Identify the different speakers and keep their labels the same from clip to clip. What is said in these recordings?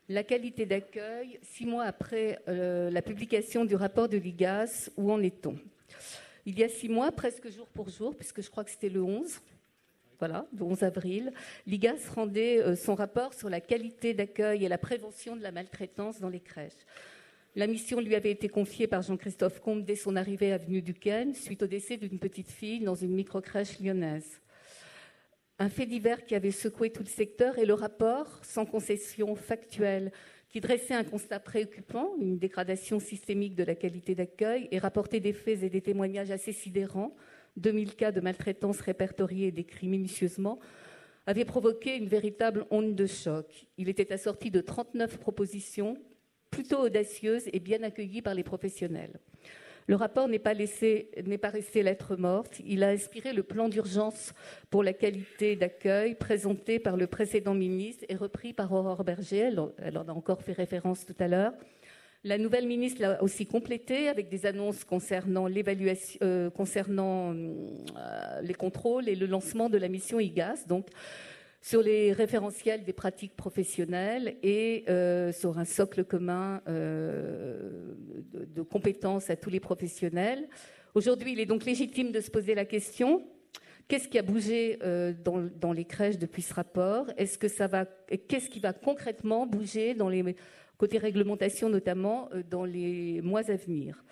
Speaker 1: La qualité d'accueil, 6 mois après la publication du rapport de l'IGAS, où en est-on? Il y a 6 mois, presque jour pour jour, puisque je crois que c'était le 11, voilà, le 11 avril, l'IGAS rendait son rapport sur la qualité d'accueil et la prévention de la maltraitance dans les crèches. La mission lui avait été confiée par Jean-Christophe Combe dès son arrivée à avenue Duquesne, suite au décès d'une petite fille dans une microcrèche lyonnaise. Un fait divers qui avait secoué tout le secteur et le rapport, sans concession factuelle, qui dressait un constat préoccupant, une dégradation systémique de la qualité d'accueil et rapportait des faits et des témoignages assez sidérants, 2000 cas de maltraitance répertoriés et décrits minutieusement, avait provoqué une véritable onde de choc. Il était assorti de 39 propositions, plutôt audacieuses et bien accueillies par les professionnels. Le rapport n'est pas resté lettre morte. Il a inspiré le plan d'urgence pour la qualité d'accueil présenté par le précédent ministre et repris par Aurore Bergé. Elle en a encore fait référence tout à l'heure. La nouvelle ministre l'a aussi complété avec des annonces concernant l'évaluation, les contrôles et le lancement de la mission IGAS, donc sur les référentiels des pratiques professionnelles et sur un socle commun de compétences à tous les professionnels. Aujourd'hui, il est donc légitime de se poser la question: qu'est-ce qui a bougé dans les crèches depuis ce rapport? Qu'est-ce qui va concrètement bouger dans les côté réglementation, notamment dans les mois à venir?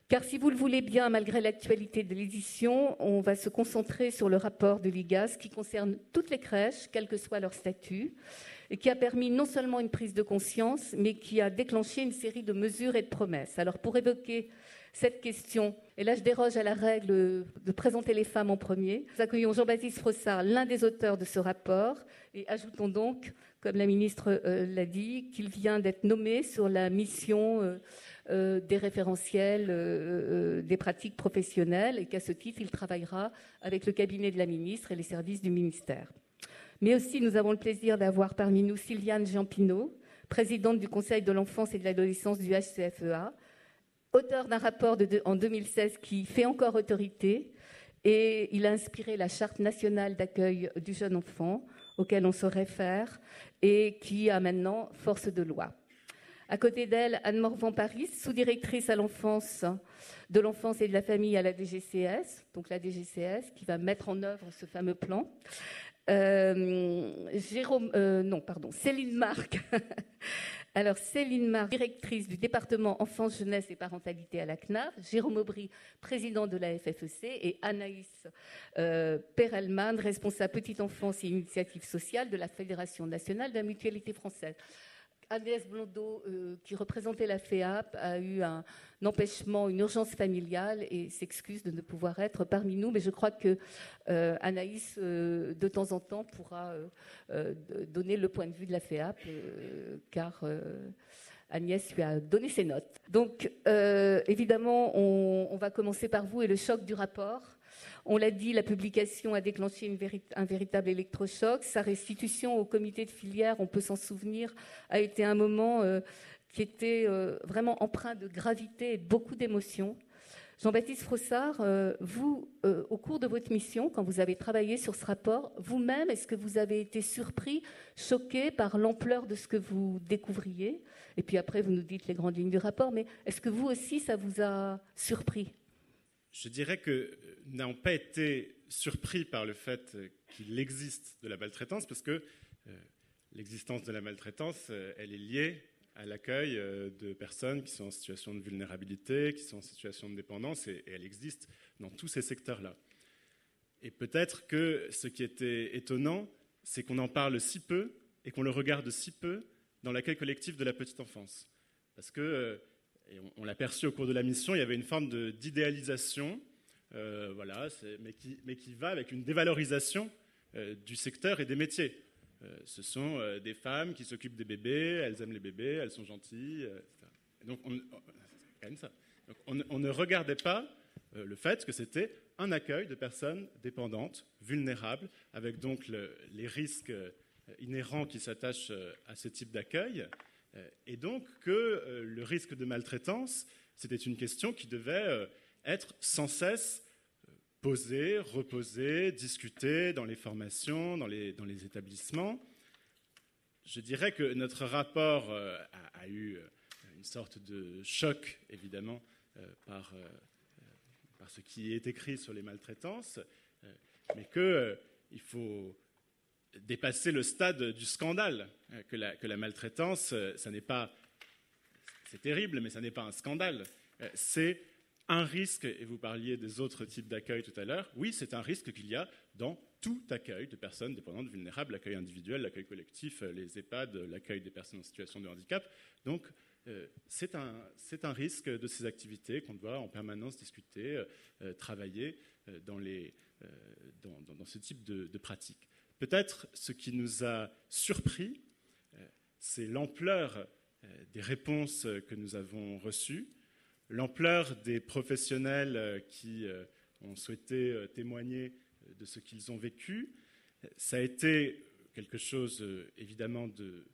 Speaker 1: Car si vous le voulez bien, malgré l'actualité de l'édition, on va se concentrer sur le rapport de l'IGAS qui concerne toutes les crèches, quel que soit leur statut, et qui a permis non seulement une prise de conscience, mais qui a déclenché une série de mesures et de promesses. Alors pour évoquer cette question, et là je déroge à la règle de présenter les femmes en premier, nous accueillons Jean-Baptiste Frossard, l'un des auteurs de ce rapport, et ajoutons donc, comme la ministre l'a dit, qu'il vient d'être nommé sur la mission des référentiels des pratiques professionnelles et qu'à ce titre, il travaillera avec le cabinet de la ministre et les services du ministère. Mais aussi, nous avons le plaisir d'avoir parmi nous Sylviane Jean-Pinot, présidente du Conseil de l'enfance et de l'adolescence du HCFEA, auteur d'un rapport en 2016 qui fait encore autorité, et il a inspiré la Charte nationale d'accueil du jeune enfant, auquel on se réfère, et qui a maintenant force de loi. À côté d'elle, Anne Morvan-Paris, sous-directrice à l'enfance, de l'enfance et de la famille à la DGCS, donc la DGCS qui va mettre en œuvre ce fameux plan. Céline Marc. Alors, Céline Marc, directrice du département enfance, jeunesse et parentalité à la CNAF, Jérôme Aubry, président de la FFEC, et Anaïs Perelman, responsable petite enfance et initiative sociale de la Fédération nationale de la mutualité française. Agnès Blondeau, qui représentait la FEAP, a eu un empêchement, une urgence familiale et s'excuse de ne pouvoir être parmi nous. Mais je crois que Anaïs, de temps en temps, pourra donner le point de vue de la FEAP, car Agnès lui a donné ses notes. Donc, évidemment, on va commencer par vous et le choc du rapport. On l'a dit, la publication a déclenché un véritable électrochoc. Sa restitution au comité de filière, on peut s'en souvenir, a été un moment qui était vraiment empreint de gravité et de beaucoup d'émotions. Jean-Baptiste Frossard, vous, au cours de votre mission, quand vous avez travaillé sur ce rapport, vous-même, est-ce que vous avez été surpris, choqué par l'ampleur de ce que vous découvriez? Et puis après, vous nous dites les grandes lignes du rapport, mais est-ce que vous aussi, ça vous a surpris?
Speaker 2: Je dirais que nous n'avons pas été surpris par le fait qu'il existe de la maltraitance, parce que l'existence de la maltraitance, elle est liée à l'accueil de personnes qui sont en situation de vulnérabilité, qui sont en situation de dépendance, et elle existe dans tous ces secteurs-là. Et peut-être que ce qui était étonnant, c'est qu'on en parle si peu et qu'on le regarde si peu dans l'accueil collectif de la petite enfance. Parce que, et on l'a perçu au cours de la mission, il y avait une forme d'idéalisation, mais qui va avec une dévalorisation du secteur et des métiers. Ce sont des femmes qui s'occupent des bébés, elles aiment les bébés, elles sont gentilles, etc. Et donc, c'est quand même ça. Donc, on ne regardait pas le fait que c'était un accueil de personnes dépendantes, vulnérables, avec donc les risques inhérents qui s'attachent à ce type d'accueil, et donc que le risque de maltraitance, c'était une question qui devait être sans cesse posée, reposée, discutée dans les formations, dans les établissements. je dirais que notre rapport a eu une sorte de choc, évidemment, par ce qui est écrit sur les maltraitances, mais qu'il faut dépasser le stade du scandale, que la maltraitance, ça n'est pas, c'est terrible, mais ça n'est pas un scandale, c'est un risque, et vous parliez des autres types d'accueil tout à l'heure, oui, c'est un risque qu'il y a dans tout accueil de personnes dépendantes vulnérables, l'accueil individuel, l'accueil collectif, les EHPAD, l'accueil des personnes en situation de handicap. Donc, c'est un risque de ces activités qu'on doit en permanence discuter, travailler dans ce type de pratiques. Peut-être ce qui nous a surpris, c'est l'ampleur des réponses que nous avons reçues, l'ampleur des professionnels qui ont souhaité témoigner de ce qu'ils ont vécu. Ça a été quelque chose, évidemment, de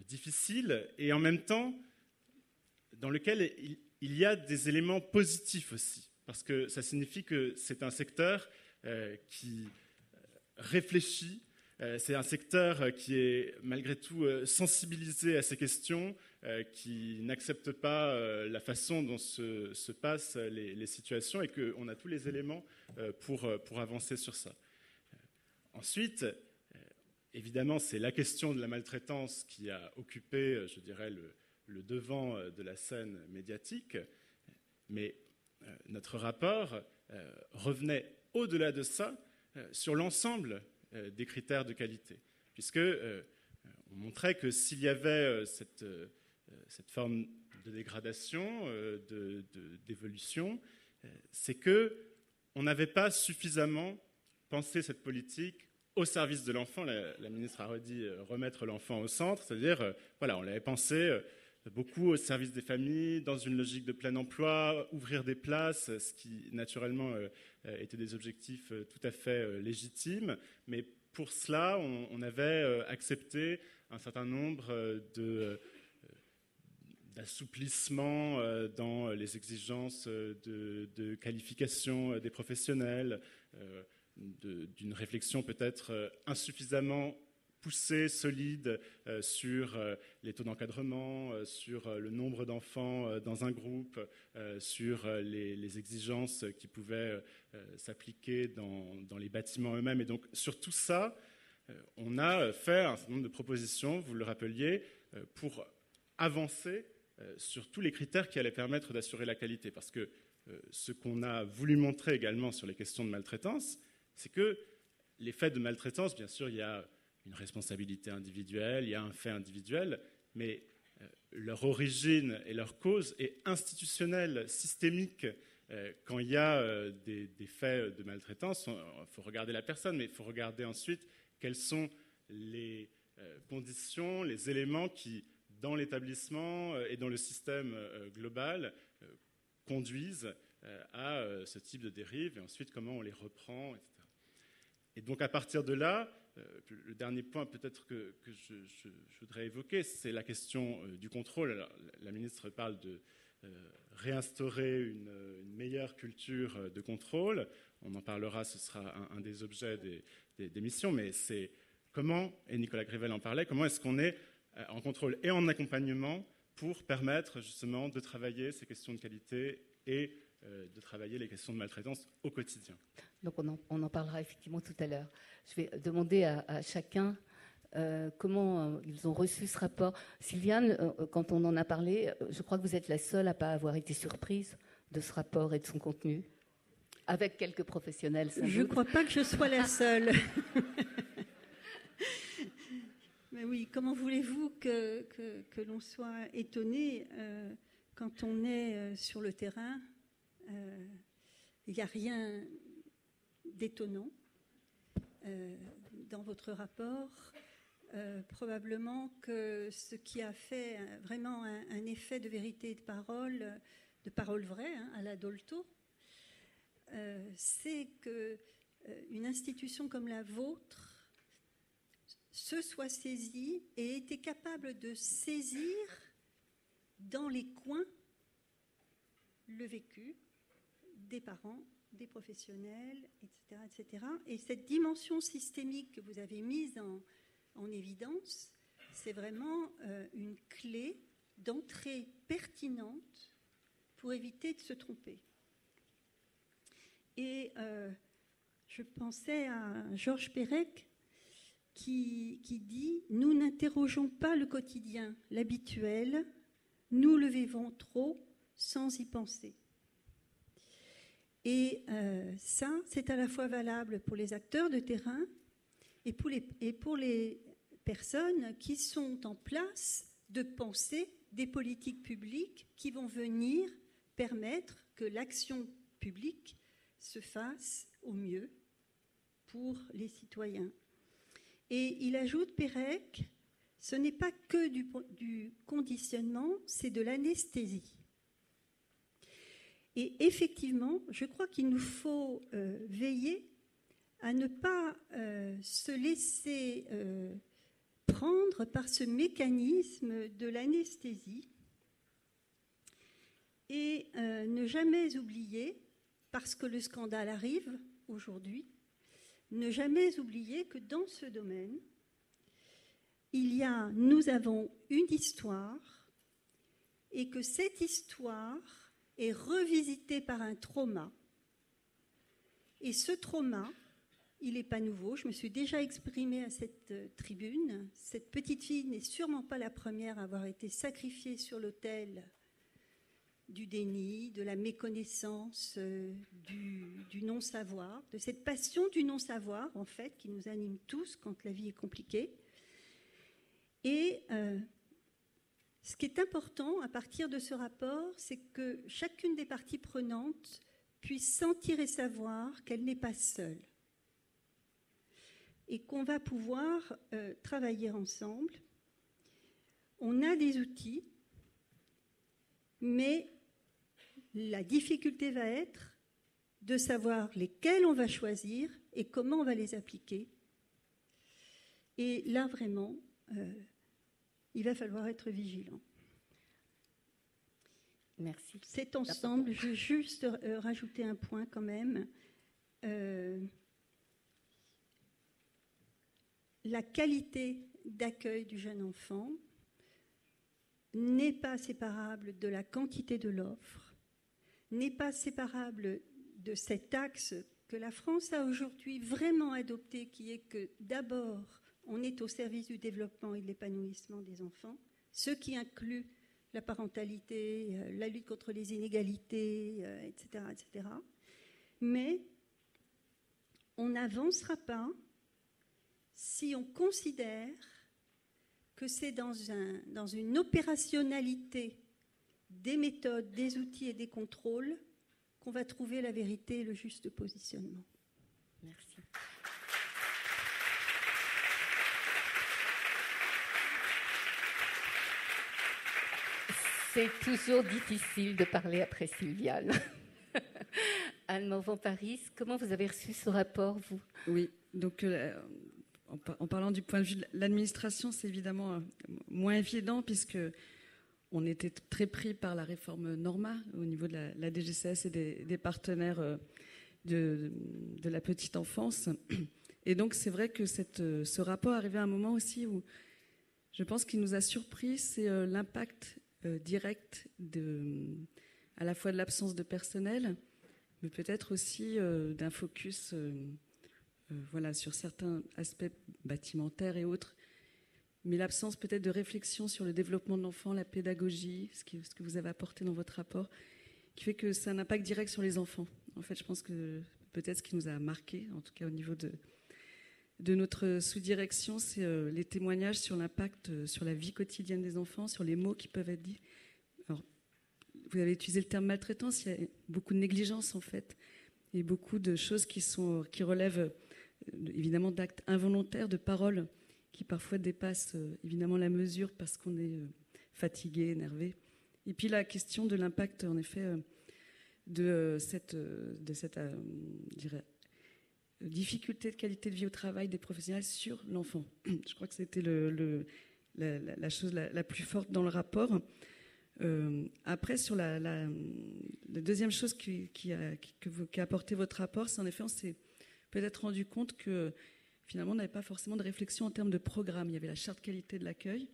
Speaker 2: difficile et en même temps dans lequel il y a des éléments positifs aussi, parce que ça signifie que c'est un secteur qui réfléchit, c'est un secteur qui est malgré tout sensibilisé à ces questions, qui n'accepte pas la façon dont se passent les situations et qu'on a tous les éléments pour avancer sur ça. Ensuite, évidemment, c'est la question de la maltraitance qui a occupé, je dirais, le devant de la scène médiatique, mais notre rapport revenait au-delà de ça sur l'ensemble des critères de qualité, puisque on montrait que s'il y avait cette forme de dégradation, d'évolution, c'est qu'on n'avait pas suffisamment pensé cette politique au service de l'enfant. La ministre a redit remettre l'enfant au centre, c'est-à-dire, voilà, on l'avait pensé beaucoup au service des familles, dans une logique de plein emploi, ouvrir des places, ce qui naturellement étaient des objectifs tout à fait légitimes. Mais pour cela, on avait accepté un certain nombre d'assouplissements dans les exigences de qualification des professionnels, d'une réflexion peut-être insuffisamment poussée, solide sur les taux d'encadrement, sur le nombre d'enfants dans un groupe, sur les exigences qui pouvaient s'appliquer dans les bâtiments eux-mêmes. Et donc sur tout ça, on a fait un certain nombre de propositions, vous le rappeliez, pour avancer sur tous les critères qui allaient permettre d'assurer la qualité. Parce que ce qu'on a voulu montrer également sur les questions de maltraitance, c'est que les faits de maltraitance, bien sûr, il y a une responsabilité individuelle, il y a un fait individuel, mais leur origine et leur cause est institutionnelle, systémique. Quand il y a des faits de maltraitance, il faut regarder la personne, mais il faut regarder ensuite quelles sont les conditions, les éléments qui, dans l'établissement et dans le système global, conduisent à ce type de dérive, et ensuite comment on les reprend, etc. Et donc à partir de là, le dernier point peut-être que je voudrais évoquer, c'est la question du contrôle. Alors, la ministre parle de réinstaurer une meilleure culture de contrôle. On en parlera, ce sera un des objets des missions, mais c'est comment, et Nicolas Grivel en parlait, comment est-ce qu'on est en contrôle et en accompagnement pour permettre justement de travailler ces questions de qualité et de travailler les questions de maltraitance au quotidien.
Speaker 1: Donc on en parlera effectivement tout à l'heure. Je vais demander à chacun comment ils ont reçu ce rapport. Sylviane, quand on en a parlé, je crois que vous êtes la seule à ne pas avoir été surprise de ce rapport et de son contenu, avec quelques professionnels.
Speaker 3: Je ne crois pas que je sois la seule. Mais oui, comment voulez-vous que l'on soit étonné quand on est sur le terrain? Il n'y a rien d'étonnant dans votre rapport. Probablement que ce qui a fait vraiment un effet de vérité et de parole vraie, à la Dolto, c'est qu'une institution comme la vôtre se soit saisie et ait été capable de saisir dans les coins le vécu des parents, des professionnels, etc., etc. Et cette dimension systémique que vous avez mise en évidence, c'est vraiment une clé d'entrée pertinente pour éviter de se tromper. Et je pensais à Georges Perec qui dit « Nous n'interrogeons pas le quotidien, l'habituel, nous le vivons trop sans y penser ». Et ça, c'est à la fois valable pour les acteurs de terrain et pour les personnes qui sont en place de penser des politiques publiques qui vont venir permettre que l'action publique se fasse au mieux pour les citoyens. Et il ajoute, Perec, ce n'est pas que du conditionnement, c'est de l'anesthésie. Et effectivement, je crois qu'il nous faut veiller à ne pas se laisser prendre par ce mécanisme de l'anesthésie et ne jamais oublier, parce que le scandale arrive aujourd'hui, ne jamais oublier que dans ce domaine, nous avons une histoire et que cette histoire est revisitée par un trauma. Et ce trauma, il n'est pas nouveau. Je me suis déjà exprimée à cette tribune. Cette petite fille n'est sûrement pas la première à avoir été sacrifiée sur l'autel du déni, de la méconnaissance, du non-savoir, de cette passion du non-savoir, en fait, qui nous anime tous quand la vie est compliquée. Et ce qui est important à partir de ce rapport, c'est que chacune des parties prenantes puisse sentir et savoir qu'elle n'est pas seule et qu'on va pouvoir travailler ensemble. On a des outils, mais la difficulté va être de savoir lesquels on va choisir et comment on va les appliquer. Et là, vraiment, il va falloir être vigilant.
Speaker 1: Merci.
Speaker 3: C'est ensemble, je vais juste rajouter un point quand même. La qualité d'accueil du jeune enfant n'est pas séparable de la quantité de l'offre, n'est pas séparable de cet axe que la France a aujourd'hui vraiment adopté, qui est que d'abord, on est au service du développement et de l'épanouissement des enfants, ce qui inclut la parentalité, la lutte contre les inégalités, etc., etc. Mais on n'avancera pas si on considère que c'est dans une opérationnalité des méthodes, des outils et des contrôles qu'on va trouver la vérité et le juste positionnement.
Speaker 1: Merci. C'est toujours difficile de parler après Sylviane. Anne Morvan-Paris, comment vous avez reçu ce rapport, vous ?
Speaker 4: Oui, donc en parlant du point de vue de l'administration, c'est évidemment moins évident puisque on était très pris par la réforme Norma au niveau de la DGCS et des partenaires de la petite enfance. Et donc c'est vrai que ce rapport arrivait à un moment aussi où je pense qu'il nous a surpris, c'est l'impact direct à la fois de l'absence de personnel, mais peut-être aussi d'un focus sur certains aspects bâtimentaires et autres, mais l'absence peut-être de réflexion sur le développement de l'enfant, la pédagogie, ce que vous avez apporté dans votre rapport, qui fait que c'est un impact direct sur les enfants. En fait, je pense que peut-être ce qui nous a marqué, en tout cas au niveau de notre sous-direction, c'est les témoignages sur l'impact sur la vie quotidienne des enfants, sur les mots qui peuvent être dits. Alors, vous avez utilisé le terme maltraitance, il y a beaucoup de négligence en fait, et beaucoup de choses qui relèvent évidemment d'actes involontaires, de paroles qui parfois dépassent évidemment la mesure parce qu'on est fatigué, énervé. Et puis la question de l'impact en effet de cette difficulté de qualité de vie au travail des professionnels sur l'enfant. Je crois que c'était la chose la plus forte dans le rapport. Après, sur la deuxième chose qui a apporté votre rapport, c'est en effet, on s'est peut-être rendu compte que finalement, on n'avait pas forcément de réflexion en termes de programme. Il y avait la charte qualité de l'accueil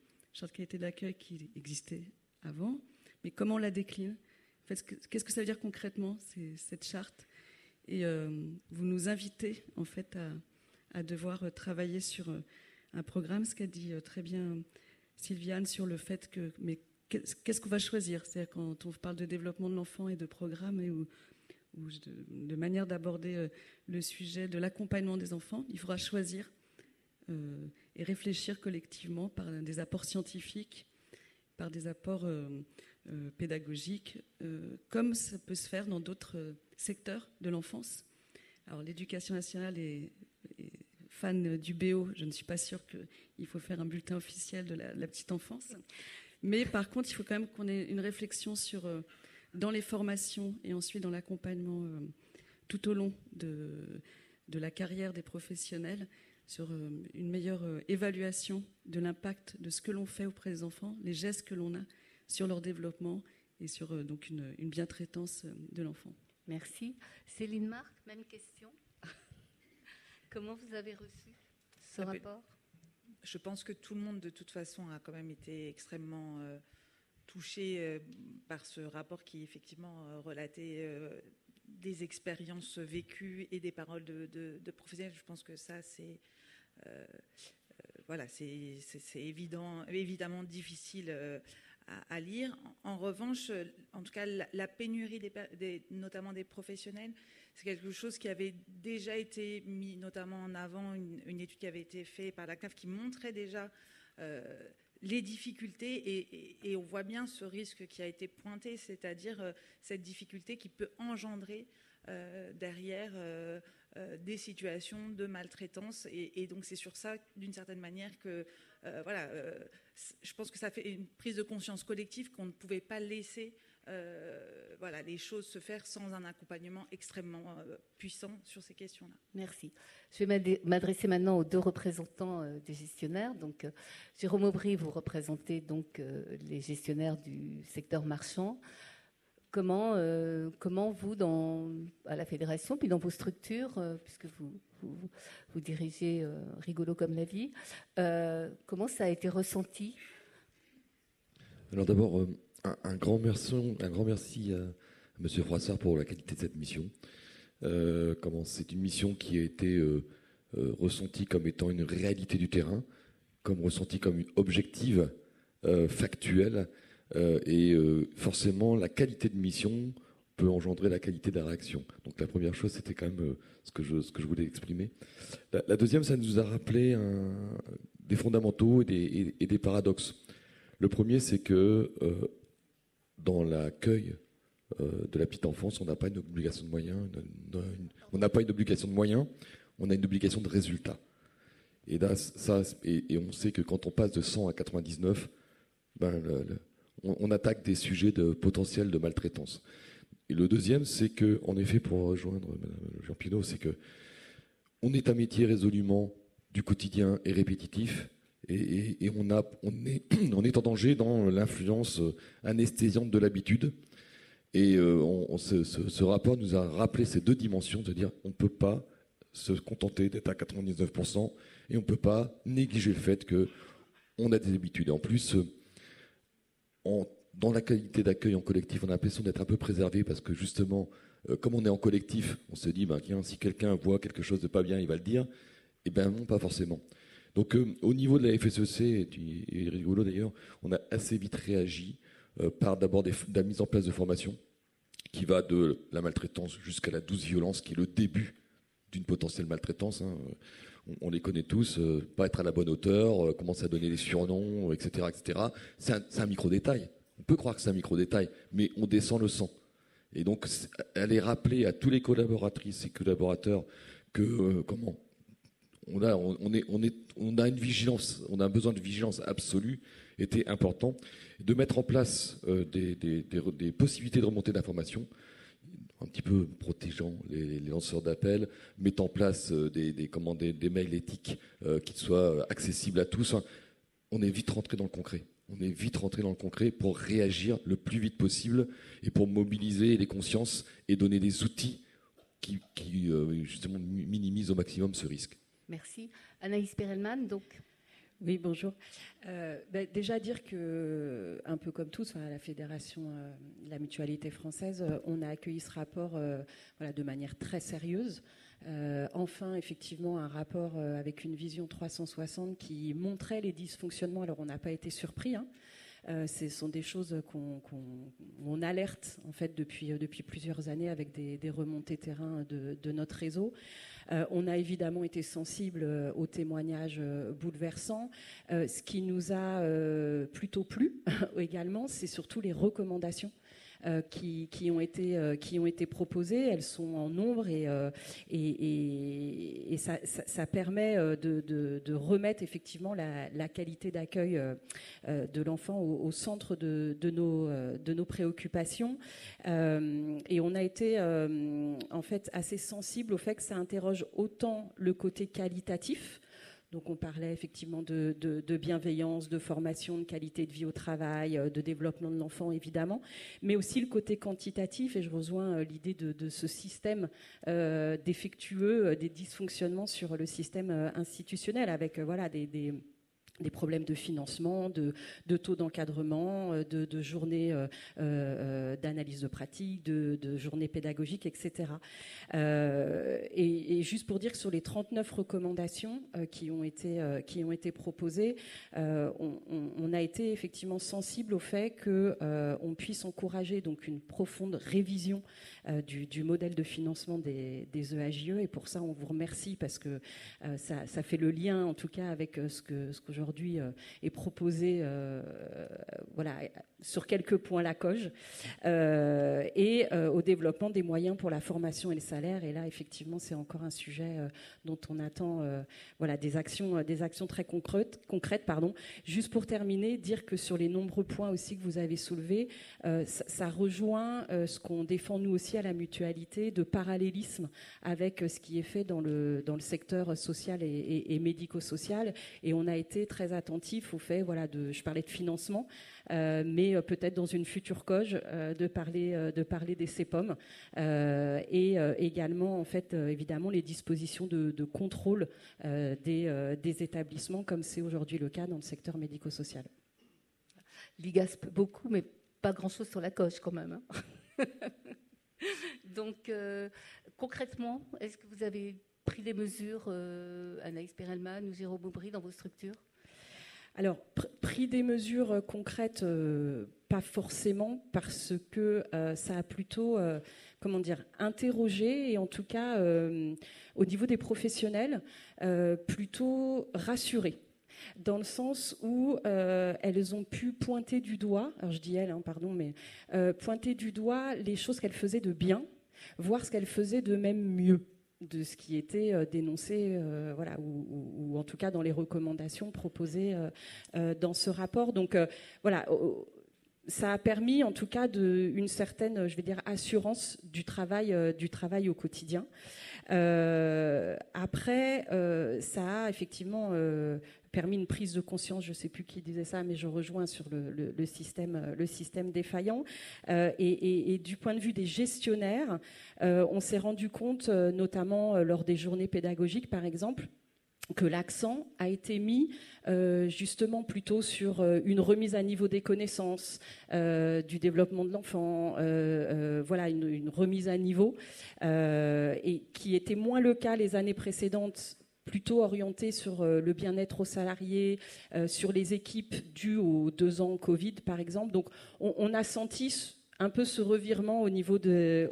Speaker 4: qui existait avant, mais comment on la décline ? En fait, qu'est-ce que ça veut dire concrètement, cette charte ? Et vous nous invitez en fait à devoir travailler sur un programme, ce qu'a dit très bien Sylviane sur le fait que, mais qu'est-ce qu'on va choisir ? C'est-à-dire quand on parle de développement de l'enfant et de programme ou de manière d'aborder le sujet de l'accompagnement des enfants, il faudra choisir et réfléchir collectivement par des apports scientifiques, par des apports pédagogiques, comme ça peut se faire dans d'autres secteurs de l'enfance. Alors l'éducation nationale est fan du BO, je ne suis pas sûre qu'il faut faire un bulletin officiel de la petite enfance. Mais par contre, il faut quand même qu'on ait une réflexion sur, dans les formations et ensuite dans l'accompagnement tout au long de la carrière des professionnels, sur une meilleure évaluation de l'impact de ce que l'on fait auprès des enfants, les gestes que l'on a sur leur développement et sur donc une bientraitance de l'enfant.
Speaker 1: Merci. Céline Marc, même question. Comment vous avez reçu ce rapport ?
Speaker 5: Je pense que tout le monde, de toute façon, a quand même été extrêmement touché par ce rapport qui, effectivement, relatait des expériences vécues et des paroles de professionnels. Je pense que ça, c'est évidemment difficile à lire. En revanche, en tout cas, la pénurie notamment des professionnels, c'est quelque chose qui avait déjà été mis notamment en avant, une étude qui avait été faite par la CNAF qui montrait déjà les difficultés et on voit bien ce risque qui a été pointé, c'est-à-dire cette difficulté qui peut engendrer derrière des situations de maltraitance et donc c'est sur ça d'une certaine manière que je pense que ça fait une prise de conscience collective qu'on ne pouvait pas laisser les choses se faire sans un accompagnement extrêmement puissant sur ces questions-là.
Speaker 1: Merci. Je vais m'adresser maintenant aux deux représentants des gestionnaires. Donc, Jérôme Aubry, vous représentez donc les gestionnaires du secteur marchand. Comment vous, à la fédération, puis dans vos structures, puisque vous dirigez Rigolo comme la vie, comment ça a été ressenti ?
Speaker 6: Alors d'abord, un grand merci à M. Froissart pour la qualité de cette mission. C'est une mission qui a été ressentie comme étant une réalité du terrain, comme ressentie comme une objective, factuelle, et forcément la qualité de mission peut engendrer la qualité de la réaction. Donc la première chose, c'était quand même ce que je voulais exprimer. La deuxième, ça nous a rappelé des fondamentaux et des paradoxes. Le premier, c'est que dans l'accueil de la petite enfance, on n'a pas une obligation de moyens, on n'a pas une obligation de moyens, on a une obligation de résultat. Et là, et on sait que quand on passe de 100 à 99, on attaque des sujets de potentiel de maltraitance. Et le deuxième, c'est que, en effet, pour rejoindre Mme Jean Pinault, c'est que on est un métier résolument du quotidien et répétitif. Et on est en danger dans l'influence anesthésiante de l'habitude. Et ce rapport nous a rappelé ces deux dimensions, de dire on ne peut pas se contenter d'être à 99% et on ne peut pas négliger le fait qu'on a des habitudes. Et en plus, dans la qualité d'accueil en collectif, on a l'impression d'être un peu préservé parce que justement, comme on est en collectif, on se dit si quelqu'un voit quelque chose de pas bien, il va le dire. Eh bien non, pas forcément. Donc au niveau de la FSEC, et Rigolo d'ailleurs, on a assez vite réagi par d'abord de la mise en place de formation qui va de la maltraitance jusqu'à la douce violence, qui est le début d'une potentielle maltraitance. On les connaît tous, pas être à la bonne hauteur, commencer à donner des surnoms, etc. etc. C'est un micro-détail. On peut croire que c'est un micro-détail, mais on descend le sang. Et donc, aller rappeler à tous les collaboratrices et collaborateurs que on a une vigilance, on a un besoin de vigilance absolue, était important. De mettre en place des possibilités de remontée d'informations, un petit peu protégeant les lanceurs d'appels, mettant en place des mails éthiques qui soient accessibles à tous. On est vite rentré dans le concret. On est vite rentré dans le concret pour réagir le plus vite possible et pour mobiliser les consciences et donner des outils qui justement minimisent au maximum ce risque.
Speaker 1: Merci. Anaïs Perelman, donc.
Speaker 7: Oui, bonjour. Déjà dire que, un peu comme tous, la Fédération de la Mutualité française, on a accueilli ce rapport de manière très sérieuse. Enfin, effectivement, un rapport avec une vision 360 qui montrait les dysfonctionnements. Alors, on n'a pas été surpris, hein. Ce sont des choses qu'on alerte en fait depuis plusieurs années avec des remontées terrain de notre réseau. On a évidemment été sensible aux témoignages bouleversants. Ce qui nous a plutôt plu également, c'est surtout les recommandations qui ont été proposées. Elles sont en nombre et ça permet de remettre effectivement la qualité d'accueil de l'enfant au centre de nos préoccupations. Et on a été en fait assez sensible au fait que ça interroge autant le côté qualitatif. Donc on parlait effectivement de bienveillance, de formation, de qualité de vie au travail, de développement de l'enfant évidemment, mais aussi le côté quantitatif, et je rejoins l'idée de ce système défectueux, des dysfonctionnements sur le système institutionnel avec des problèmes de financement, de taux d'encadrement, de journées d'analyse de pratique, de journées pédagogiques, etc. Et juste pour dire que sur les 39 recommandations qui ont été proposées, on a été effectivement sensible au fait qu'on puisse encourager donc une profonde révision du modèle de financement des EAJE, et pour ça on vous remercie parce que ça fait le lien en tout cas avec ce qu'aujourd'hui est proposé sur quelques points la COG et au développement des moyens pour la formation et le salaire. Et là effectivement c'est encore un sujet dont on attend des actions très concrètes. Juste pour terminer, dire que sur les nombreux points aussi que vous avez soulevés, ça rejoint ce qu'on défend nous aussi à la mutualité, de parallélisme avec ce qui est fait dans le secteur social et médico-social. Et on a été très attentif au fait, je parlais de financement, mais peut-être dans une future COG, de parler des CEPOM et également, en fait, évidemment, les dispositions de contrôle des établissements, comme c'est aujourd'hui le cas dans le secteur médico-social.
Speaker 1: L'IGAS beaucoup, mais pas grand-chose sur la COG quand même. Hein. Donc, concrètement, est-ce que vous avez pris des mesures, Anaïs Perelman ou Jérôme Aubry, dans vos structures ?
Speaker 7: Alors, pris des mesures concrètes, pas forcément, parce que ça a plutôt, interrogé, et en tout cas, au niveau des professionnels, plutôt rassuré. Dans le sens où elles ont pu pointer du doigt, alors je dis elles, mais pointer du doigt les choses qu'elles faisaient de bien, voir ce qu'elles faisaient de même mieux de ce qui était dénoncé, ou en tout cas dans les recommandations proposées dans ce rapport. Donc ça a permis en tout cas une certaine, assurance du travail au quotidien. Après, ça a effectivement permis une prise de conscience, je ne sais plus qui disait ça, mais je rejoins sur le système défaillant. Et du point de vue des gestionnaires, on s'est rendu compte, notamment lors des journées pédagogiques par exemple, que l'accent a été mis justement plutôt sur une remise à niveau des connaissances, du développement de l'enfant, une remise à niveau, et qui était moins le cas les années précédentes, plutôt orientée sur le bien-être aux salariés, sur les équipes dues aux 2 ans Covid par exemple. Donc on a senti un peu ce revirement au niveau des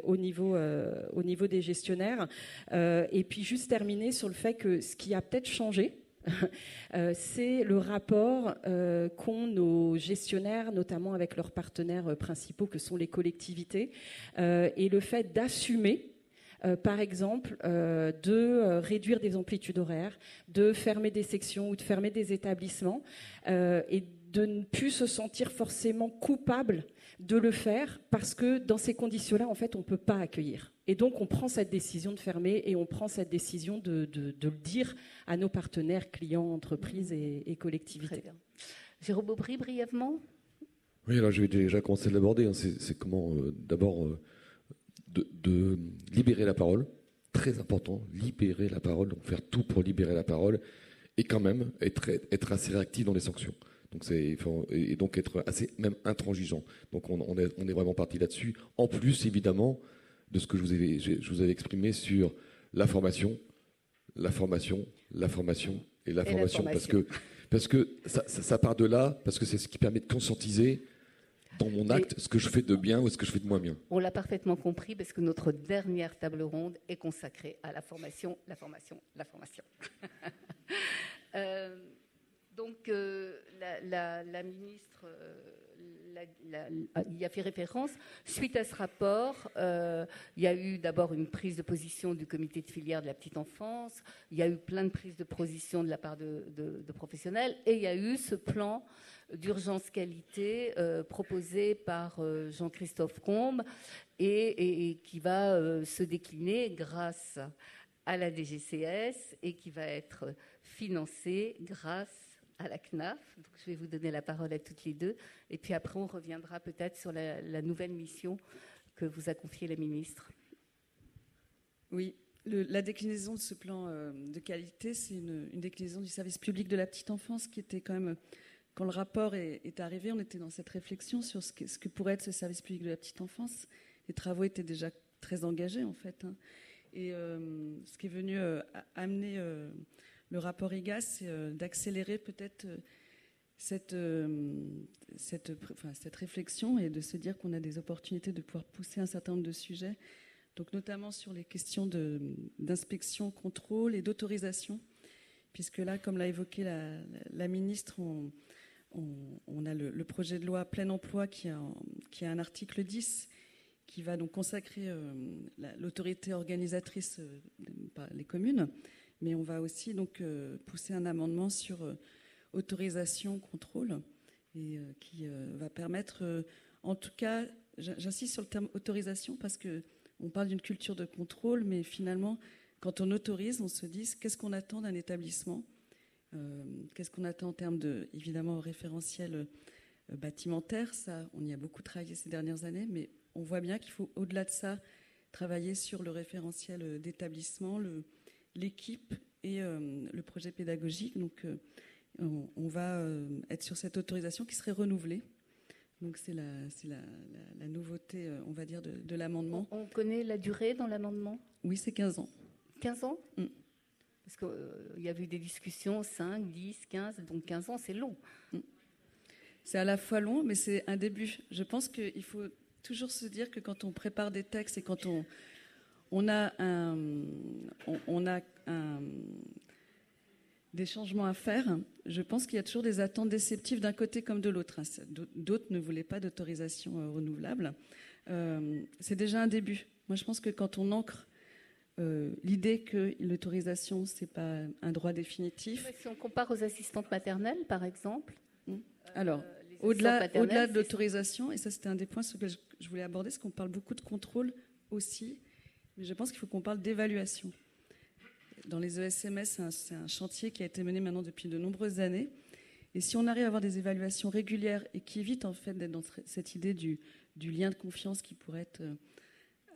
Speaker 7: gestionnaires. Et puis juste terminer sur le fait que ce qui a peut-être changé, c'est le rapport qu'ont nos gestionnaires, notamment avec leurs partenaires principaux que sont les collectivités, et le fait d'assumer par exemple, de réduire des amplitudes horaires, de fermer des sections ou de fermer des établissements, et de ne plus se sentir forcément coupable de le faire, parce que dans ces conditions-là, en fait, on ne peut pas accueillir. Et donc, on prend cette décision de fermer et on prend cette décision de le dire à nos partenaires, clients, entreprises et collectivités.
Speaker 1: Très bien. Jérôme Aubry, brièvement.
Speaker 6: Oui, alors je vais déjà commencer à l'aborder. C'est comment, d'abord, de libérer la parole, très important, libérer la parole, donc faire tout pour libérer la parole, et quand même être assez réactif dans les sanctions. Et donc être assez même intransigeant. Donc on est vraiment parti là-dessus. En plus, évidemment, de ce que je vous avais exprimé sur la formation, et la formation. Parce que ça part de là, parce que c'est ce qui permet de conscientiser dans mon acte ce que je fais de bien ou ce que je fais de moins bien.
Speaker 1: On l'a parfaitement compris parce que notre dernière table ronde est consacrée à la formation. Donc la ministre y a fait référence. Suite à ce rapport, il y a eu d'abord une prise de position du comité de filière de la petite enfance, il y a eu plein de prises de position de la part de professionnels, et il y a eu ce plan d'urgence qualité proposé par Jean-Christophe Combe et qui va se décliner grâce à la DGCS et qui va être financé grâce à la CNAF. Donc, je vais vous donner la parole à toutes les deux. Et puis après, on reviendra peut-être sur la nouvelle mission que vous a confiée la ministre.
Speaker 4: Oui, la déclinaison de ce plan de qualité, c'est une déclinaison du service public de la petite enfance qui était quand même... Quand le rapport est arrivé, on était dans cette réflexion sur ce que pourrait être ce service public de la petite enfance. Les travaux étaient déjà très engagés, en fait. Et ce qui est venu amener... le rapport IGAS, c'est d'accélérer peut-être cette réflexion et de se dire qu'on a des opportunités de pouvoir pousser un certain nombre de sujets, donc notamment sur les questions d'inspection, contrôle et d'autorisation, puisque là, comme l'a évoqué la ministre, on a le projet de loi plein emploi qui a un article 10 qui va donc consacrer l'autorité organisatrice par les communes. Mais on va aussi donc pousser un amendement sur autorisation, contrôle, et qui va permettre, en tout cas, j'insiste sur le terme autorisation parce qu'on parle d'une culture de contrôle, mais finalement, quand on autorise, on se dit qu'est-ce qu'on attend d'un établissement, qu'est-ce qu'on attend en termes de, évidemment, référentiel bâtimentaire. Ça, on y a beaucoup travaillé ces dernières années, mais on voit bien qu'il faut, au-delà de ça, travailler sur le référentiel d'établissement, l'équipe et le projet pédagogique. Donc, on va être sur cette autorisation qui serait renouvelée. Donc, c'est la nouveauté, on va dire, de l'amendement.
Speaker 1: On connaît la durée dans l'amendement ?
Speaker 4: Oui, c'est 15 ans.
Speaker 1: 15 ans ? Parce qu'il y a eu des discussions, 5, 10, 15, donc 15 ans, c'est long.
Speaker 4: C'est à la fois long, mais c'est un début. Je pense qu'il faut toujours se dire que quand on prépare des textes et quand on a des changements à faire, je pense qu'il y a toujours des attentes déceptives d'un côté comme de l'autre. D'autres ne voulaient pas d'autorisation renouvelable. C'est déjà un début. Moi, je pense que quand on ancre l'idée que l'autorisation, ce n'est pas un droit définitif...
Speaker 1: Si on compare aux assistantes maternelles, par exemple...
Speaker 4: Alors, au-delà de l'autorisation, et ça c'était un des points sur lesquels je voulais aborder, parce qu'on parle beaucoup de contrôle aussi, mais je pense qu'il faut qu'on parle d'évaluation. Dans les ESMS, c'est un chantier qui a été mené maintenant depuis de nombreuses années. Et si on arrive à avoir des évaluations régulières et qui évitent en fait d'être dans cette idée du lien de confiance qui pourrait être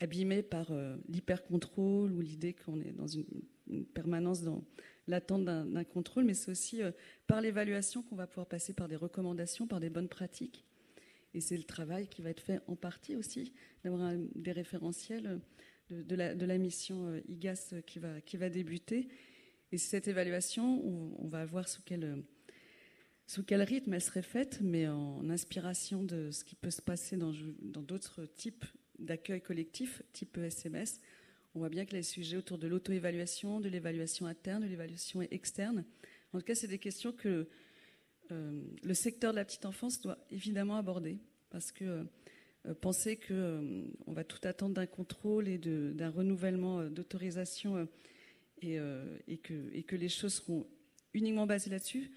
Speaker 4: abîmé par l'hyper-contrôle ou l'idée qu'on est dans une permanence dans l'attente d'un contrôle, mais c'est aussi par l'évaluation qu'on va pouvoir passer par des recommandations, par des bonnes pratiques. Et c'est le travail qui va être fait en partie aussi, d'avoir des référentiels de la mission IGAS qui va débuter. Et cette évaluation, on va voir sous quel rythme elle serait faite, mais en inspiration de ce qui peut se passer dans d'autres types d'accueil collectif, type ESMS. On voit bien que les sujets autour de l'auto-évaluation, de l'évaluation interne, de l'évaluation externe, en tout cas, c'est des questions que le secteur de la petite enfance doit évidemment aborder, parce que penser qu'on va tout attendre d'un contrôle et d'un renouvellement d'autorisation et que les choses seront uniquement basées là-dessus,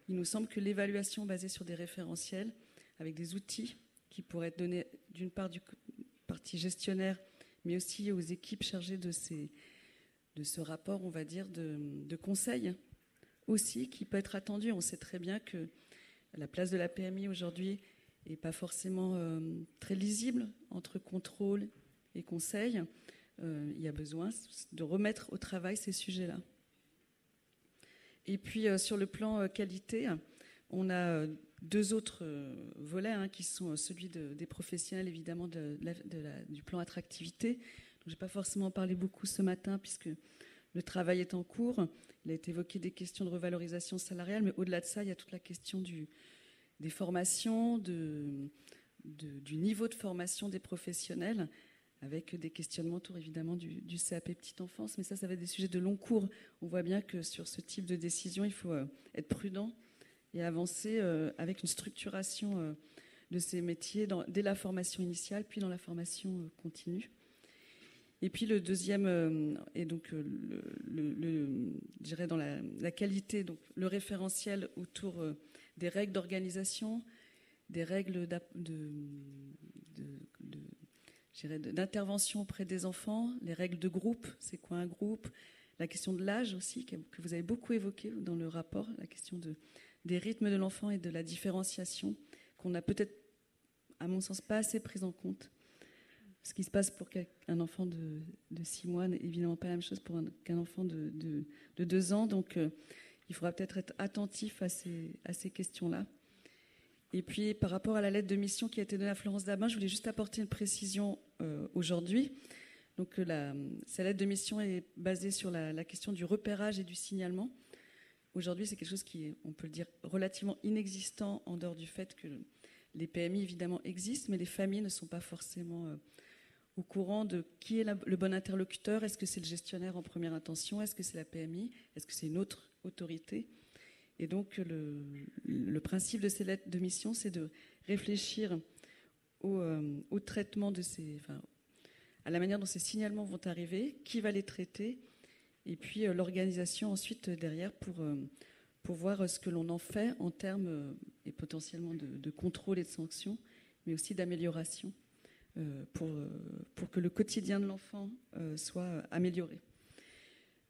Speaker 4: il nous semble que l'évaluation basée sur des référentiels, avec des outils qui pourraient être donnés d'une part du partie gestionnaire, mais aussi aux équipes chargées de ce rapport, on va dire, de conseil aussi, qui peut être attendu. On sait très bien que la place de la PMI aujourd'hui n'est pas forcément très lisible entre contrôle et conseil. il y a besoin de remettre au travail ces sujets-là. Et puis sur le plan qualité, on a deux autres volets qui sont celui des professionnels, évidemment, du plan attractivité. Je n'ai pas forcément parlé beaucoup ce matin puisque le travail est en cours. Il a été évoqué des questions de revalorisation salariale, mais au-delà de ça, il y a toute la question des formations, du niveau de formation des professionnels, avec des questionnements autour évidemment du CAP petite enfance. Mais ça va être des sujets de long cours. On voit bien que sur ce type de décision, il faut être prudent et avancer avec une structuration de ces métiers dès la formation initiale, puis dans la formation continue. Et puis le deuxième est donc je dirais dans la qualité, donc le référentiel autour des règles d'organisation, des règles d'intervention auprès des enfants, les règles de groupe, c'est quoi un groupe, la question de l'âge aussi que vous avez beaucoup évoqué dans le rapport, la question des rythmes de l'enfant et de la différenciation qu'on n'a peut-être, à mon sens, pas assez prise en compte. Ce qui se passe pour un enfant de 6 mois n'est évidemment pas la même chose qu'un enfant de 2 ans. Donc, il faudra peut-être être attentif à ces questions-là. Et puis, par rapport à la lettre de mission qui a été donnée à Florence Dabin, je voulais juste apporter une précision aujourd'hui. Donc, cette lettre de mission est basée sur la question du repérage et du signalement. Aujourd'hui, c'est quelque chose qui est, on peut le dire, relativement inexistant en dehors du fait que les PMI, évidemment, existent, mais les familles ne sont pas forcément au courant de qui est le bon interlocuteur. Est-ce que c'est le gestionnaire en première intention? Est-ce que c'est la PMI? Est-ce que c'est une autre autorité? Et donc, le principe de ces lettres de mission, c'est de réfléchir au traitement à la manière dont ces signalements vont arriver, qui va les traiter, et puis l'organisation ensuite derrière pour voir ce que l'on en fait en termes et potentiellement de contrôle et de sanctions, mais aussi d'amélioration pour que le quotidien de l'enfant soit amélioré.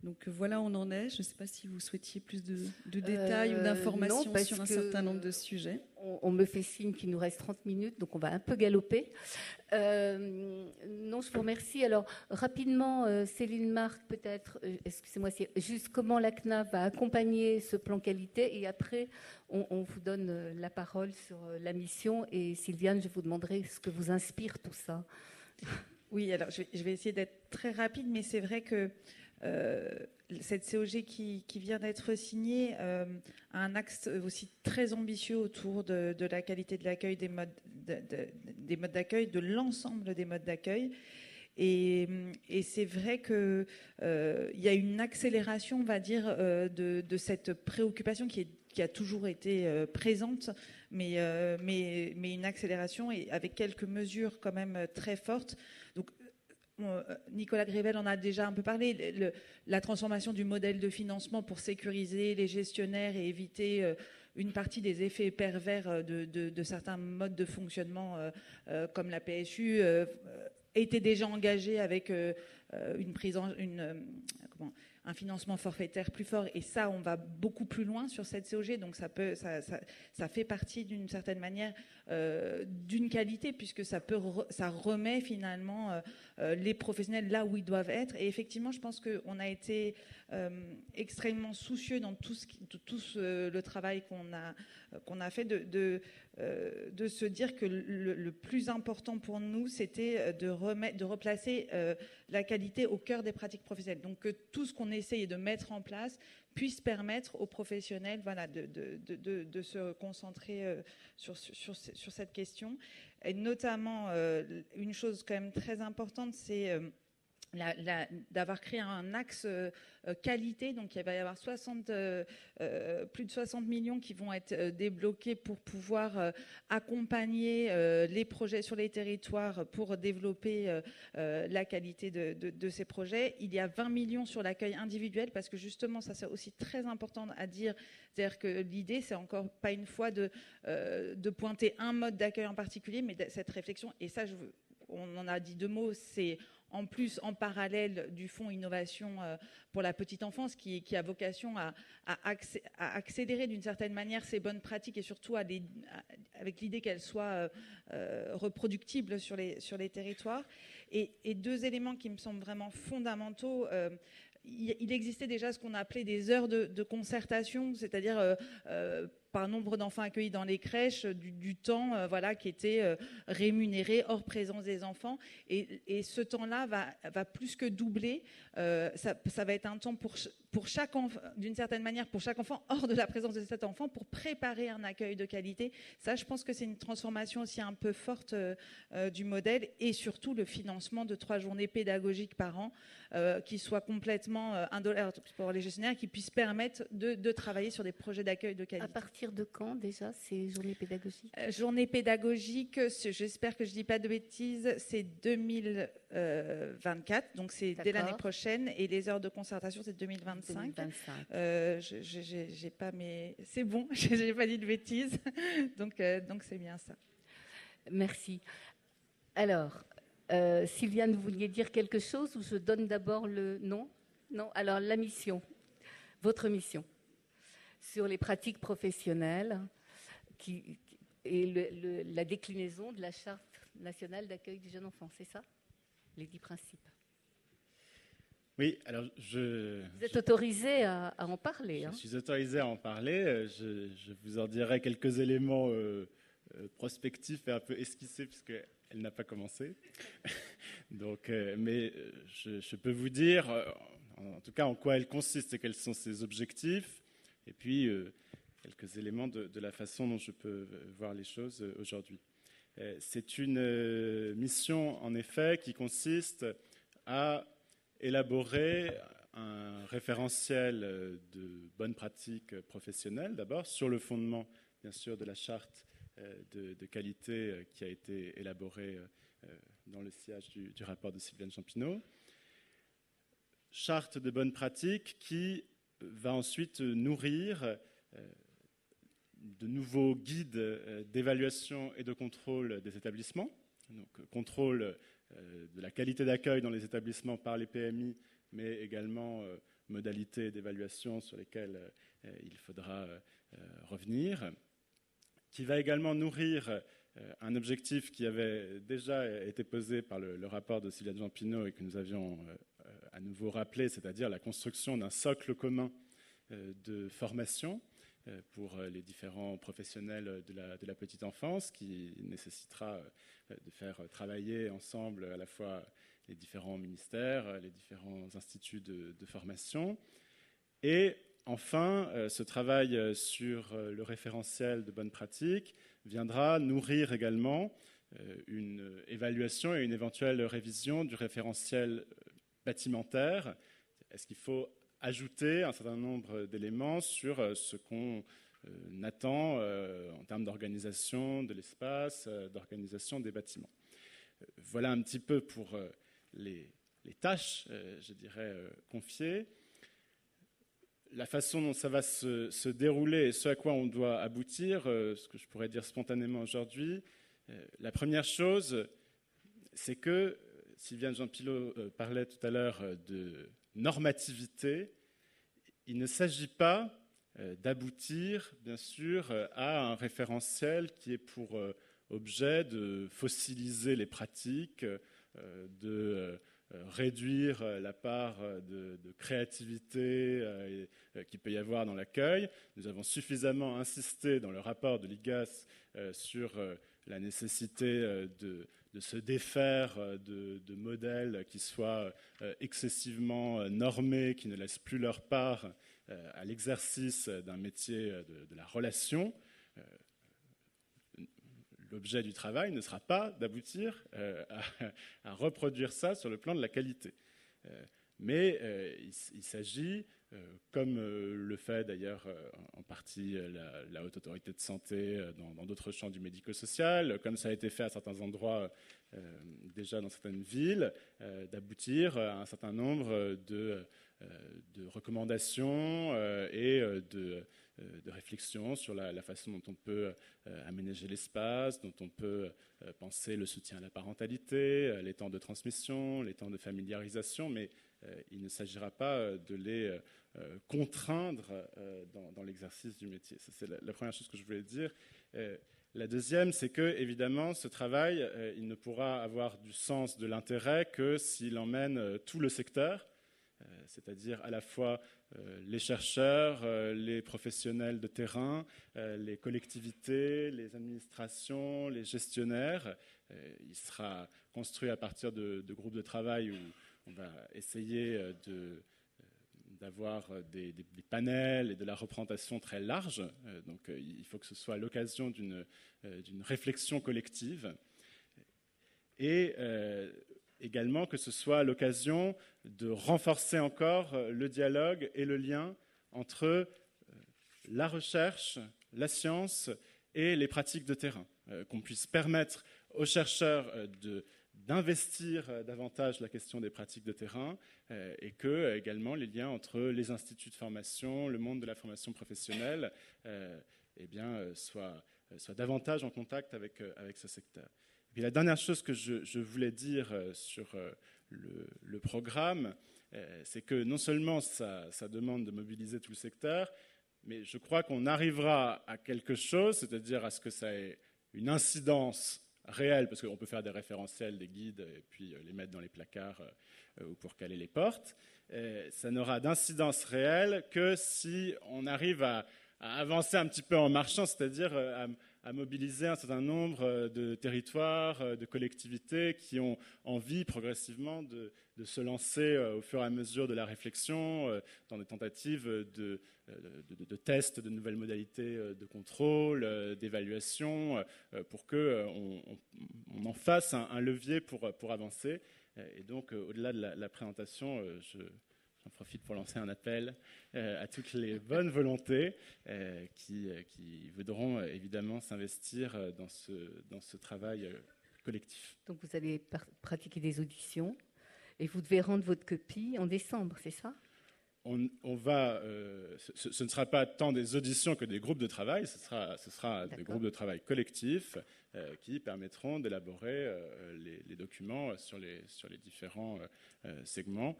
Speaker 4: Donc voilà, on en est. Je ne sais pas si vous souhaitiez plus de détails ou d'informations sur un certain nombre de sujets.
Speaker 1: On me fait signe qu'il nous reste 30 minutes, donc on va un peu galoper. Non, je vous remercie. Alors, rapidement, Céline Marc, peut-être, excusez-moi, c'est juste comment la CNAF va accompagner ce plan qualité, et après, on vous donne la parole sur la mission. Et Sylviane, je vous demanderai ce que vous inspire tout ça.
Speaker 5: Oui, alors je vais essayer d'être très rapide, mais c'est vrai que cette COG qui vient d'être signée a un axe aussi très ambitieux autour de la qualité de l'accueil, des modes d'accueil, de l'ensemble des modes d'accueil. Et c'est vrai qu'il y a une accélération, on va dire, de cette préoccupation qui a toujours été présente, mais une accélération et avec quelques mesures quand même très fortes. Donc, Nicolas Grével en a déjà un peu parlé, la transformation du modèle de financement pour sécuriser les gestionnaires et éviter une partie des effets pervers de certains modes de fonctionnement comme la PSU était déjà engagée avec un financement forfaitaire plus fort, et ça, on va beaucoup plus loin sur cette COG, donc ça fait partie d'une certaine manière d'une qualité, puisque ça remet finalement les professionnels là où ils doivent être. Et effectivement, je pense qu'on a été extrêmement soucieux dans tout le travail qu'on a fait de se dire que le plus important pour nous, c'était de replacer la qualité au cœur des pratiques professionnelles. Donc que tout ce qu'on essaye de mettre en place puisse permettre aux professionnels de se concentrer sur cette question. Et notamment, une chose quand même très importante, c'est d'avoir créé un axe qualité. Donc il va y avoir plus de 60 millions qui vont être débloqués pour pouvoir accompagner les projets sur les territoires pour développer la qualité de ces projets. Il y a 20 millions sur l'accueil individuel, parce que justement ça c'est aussi très important à dire, c'est-à-dire que l'idée c'est encore pas une fois de pointer un mode d'accueil en particulier, mais cette réflexion, et ça on en a dit 2 mots, c'est en plus, en parallèle du fonds innovation pour la petite enfance, qui a vocation à accélérer d'une certaine manière ces bonnes pratiques et surtout avec l'idée qu'elles soient reproductibles sur les territoires. Et deux éléments qui me semblent vraiment fondamentaux. Il existait déjà ce qu'on appelait des heures de concertation, c'est-à-dire par nombre d'enfants accueillis dans les crèches, du temps qui était rémunéré hors présence des enfants. Et ce temps-là va plus que doubler. Ça va être un temps pour chaque enfant, d'une certaine manière, pour chaque enfant, hors de la présence de cet enfant, pour préparer un accueil de qualité. Ça, je pense que c'est une transformation aussi un peu forte du modèle, et surtout le financement de 3 journées pédagogiques par an qui soient complètement indolores pour les gestionnaires, qui puissent permettre de travailler sur des projets d'accueil de qualité.
Speaker 1: À partir de quand déjà ces journées pédagogiques?
Speaker 5: Journées pédagogiques, j'espère que je ne dis pas de bêtises, c'est 2024, donc c'est dès l'année prochaine, et les heures de concertation, c'est 2025. J'ai pas c'est bon, j'ai pas dit de bêtises, donc c'est bien ça.
Speaker 1: Merci. Alors, Sylviane, vous vouliez dire quelque chose ou je donne d'abord le... Non. Alors, la mission, votre mission sur les pratiques professionnelles et la déclinaison de la Charte nationale d'accueil du jeune enfant, c'est ça? Les 10 principes.
Speaker 2: Oui, alors
Speaker 1: Vous êtes autorisé à en parler.
Speaker 2: Je suis autorisé à en parler. Je vous en dirai quelques éléments prospectifs et un peu esquissés, puisqu'elle n'a pas commencé. Donc, mais je peux vous dire, en tout cas, en quoi elle consiste et quels sont ses objectifs, et puis quelques éléments de la façon dont je peux voir les choses aujourd'hui. C'est une mission, en effet, qui consiste à élaborer un référentiel de bonnes pratiques professionnelles, d'abord, sur le fondement, bien sûr, de la charte de qualité qui a été élaborée dans le sillage du rapport de Sylviane Champineau. Charte de bonnes pratiques qui va ensuite nourrir de nouveaux guides d'évaluation et de contrôle des établissements. Donc, contrôle de la qualité d'accueil dans les établissements par les PMI, mais également modalités d'évaluation sur lesquelles il faudra revenir, qui va également nourrir un objectif qui avait déjà été posé par le rapport de Sylviane Champineau et que nous avions à nouveau rappelé, c'est-à-dire la construction d'un socle commun de formation pour les différents professionnels de la petite enfance, qui nécessitera de faire travailler ensemble à la fois les différents ministères, les différents instituts de formation. Et enfin, ce travail sur le référentiel de bonnes pratiques viendra nourrir également une évaluation et une éventuelle révision du référentiel bâtimentaire. Est-ce qu'il faut ajouter un certain nombre d'éléments sur ce qu'on attend en termes d'organisation de l'espace, d'organisation des bâtiments. Voilà un petit peu pour les tâches, je dirais, confiées. La façon dont ça va se dérouler et ce à quoi on doit aboutir, ce que je pourrais dire spontanément aujourd'hui, la première chose, c'est que Sylviane Champineau parlait tout à l'heure de normativité. Il ne s'agit pas d'aboutir, bien sûr, à un référentiel qui est pour objet de fossiliser les pratiques, de réduire la part de créativité qu'il peut y avoir dans l'accueil. Nous avons suffisamment insisté dans le rapport de l'IGAS sur la nécessité de se défaire de modèles qui soient excessivement normés, qui ne laissent plus leur part à l'exercice d'un métier de la relation. L'objet du travail ne sera pas d'aboutir à reproduire ça sur le plan de la qualité. Mais il s'agit, comme le fait d'ailleurs en partie la Haute Autorité de Santé dans d'autres champs du médico-social, comme ça a été fait à certains endroits déjà dans certaines villes, d'aboutir à un certain nombre de de recommandations et de réflexion sur la façon dont on peut aménager l'espace, dont on peut penser le soutien à la parentalité, les temps de transmission, les temps de familiarisation, mais il ne s'agira pas de les contraindre dans l'exercice du métier. Ça, c'est la première chose que je voulais dire. La deuxième, c'est que, évidemment, ce travail, il ne pourra avoir du sens, de l'intérêt que s'il emmène tout le secteur, c'est-à-dire à la fois les chercheurs, les professionnels de terrain, les collectivités, les administrations, les gestionnaires. Il sera construit à partir de groupes de travail où on va essayer d'avoir des panels et de la représentation très large. Donc il faut que ce soit l'occasion d'une réflexion collective. Et également que ce soit l'occasion de renforcer encore le dialogue et le lien entre la recherche, la science et les pratiques de terrain. Qu'on puisse permettre aux chercheurs d'investir davantage la question des pratiques de terrain et que également les liens entre les instituts de formation, le monde de la formation professionnelle soient davantage en contact avec ce secteur. Et puis la dernière chose que je voulais dire sur le programme, c'est que non seulement ça demande de mobiliser tout le secteur, mais je crois qu'on arrivera à quelque chose, c'est-à-dire à ce que ça ait une incidence réelle, parce qu'on peut faire des référentiels, des guides, et puis les mettre dans les placards ou pour caler les portes. Ça n'aura d'incidence réelle que si on arrive à avancer un petit peu en marchant, c'est-à-dire à mobiliser un certain nombre de territoires, de collectivités qui ont envie progressivement de se lancer au fur et à mesure de la réflexion dans des tentatives de tests de nouvelles modalités de contrôle, d'évaluation, pour qu'on en fasse un levier pour avancer. Et donc, au-delà de la présentation, j'en profite pour lancer un appel à toutes les bonnes volontés qui voudront évidemment s'investir dans ce travail collectif.
Speaker 1: Donc vous allez pratiquer des auditions et vous devez rendre votre copie en décembre, c'est ça ?
Speaker 2: On va, ce ne sera pas tant des auditions que des groupes de travail, ce sera des groupes de travail collectifs qui permettront d'élaborer les documents sur les différents segments.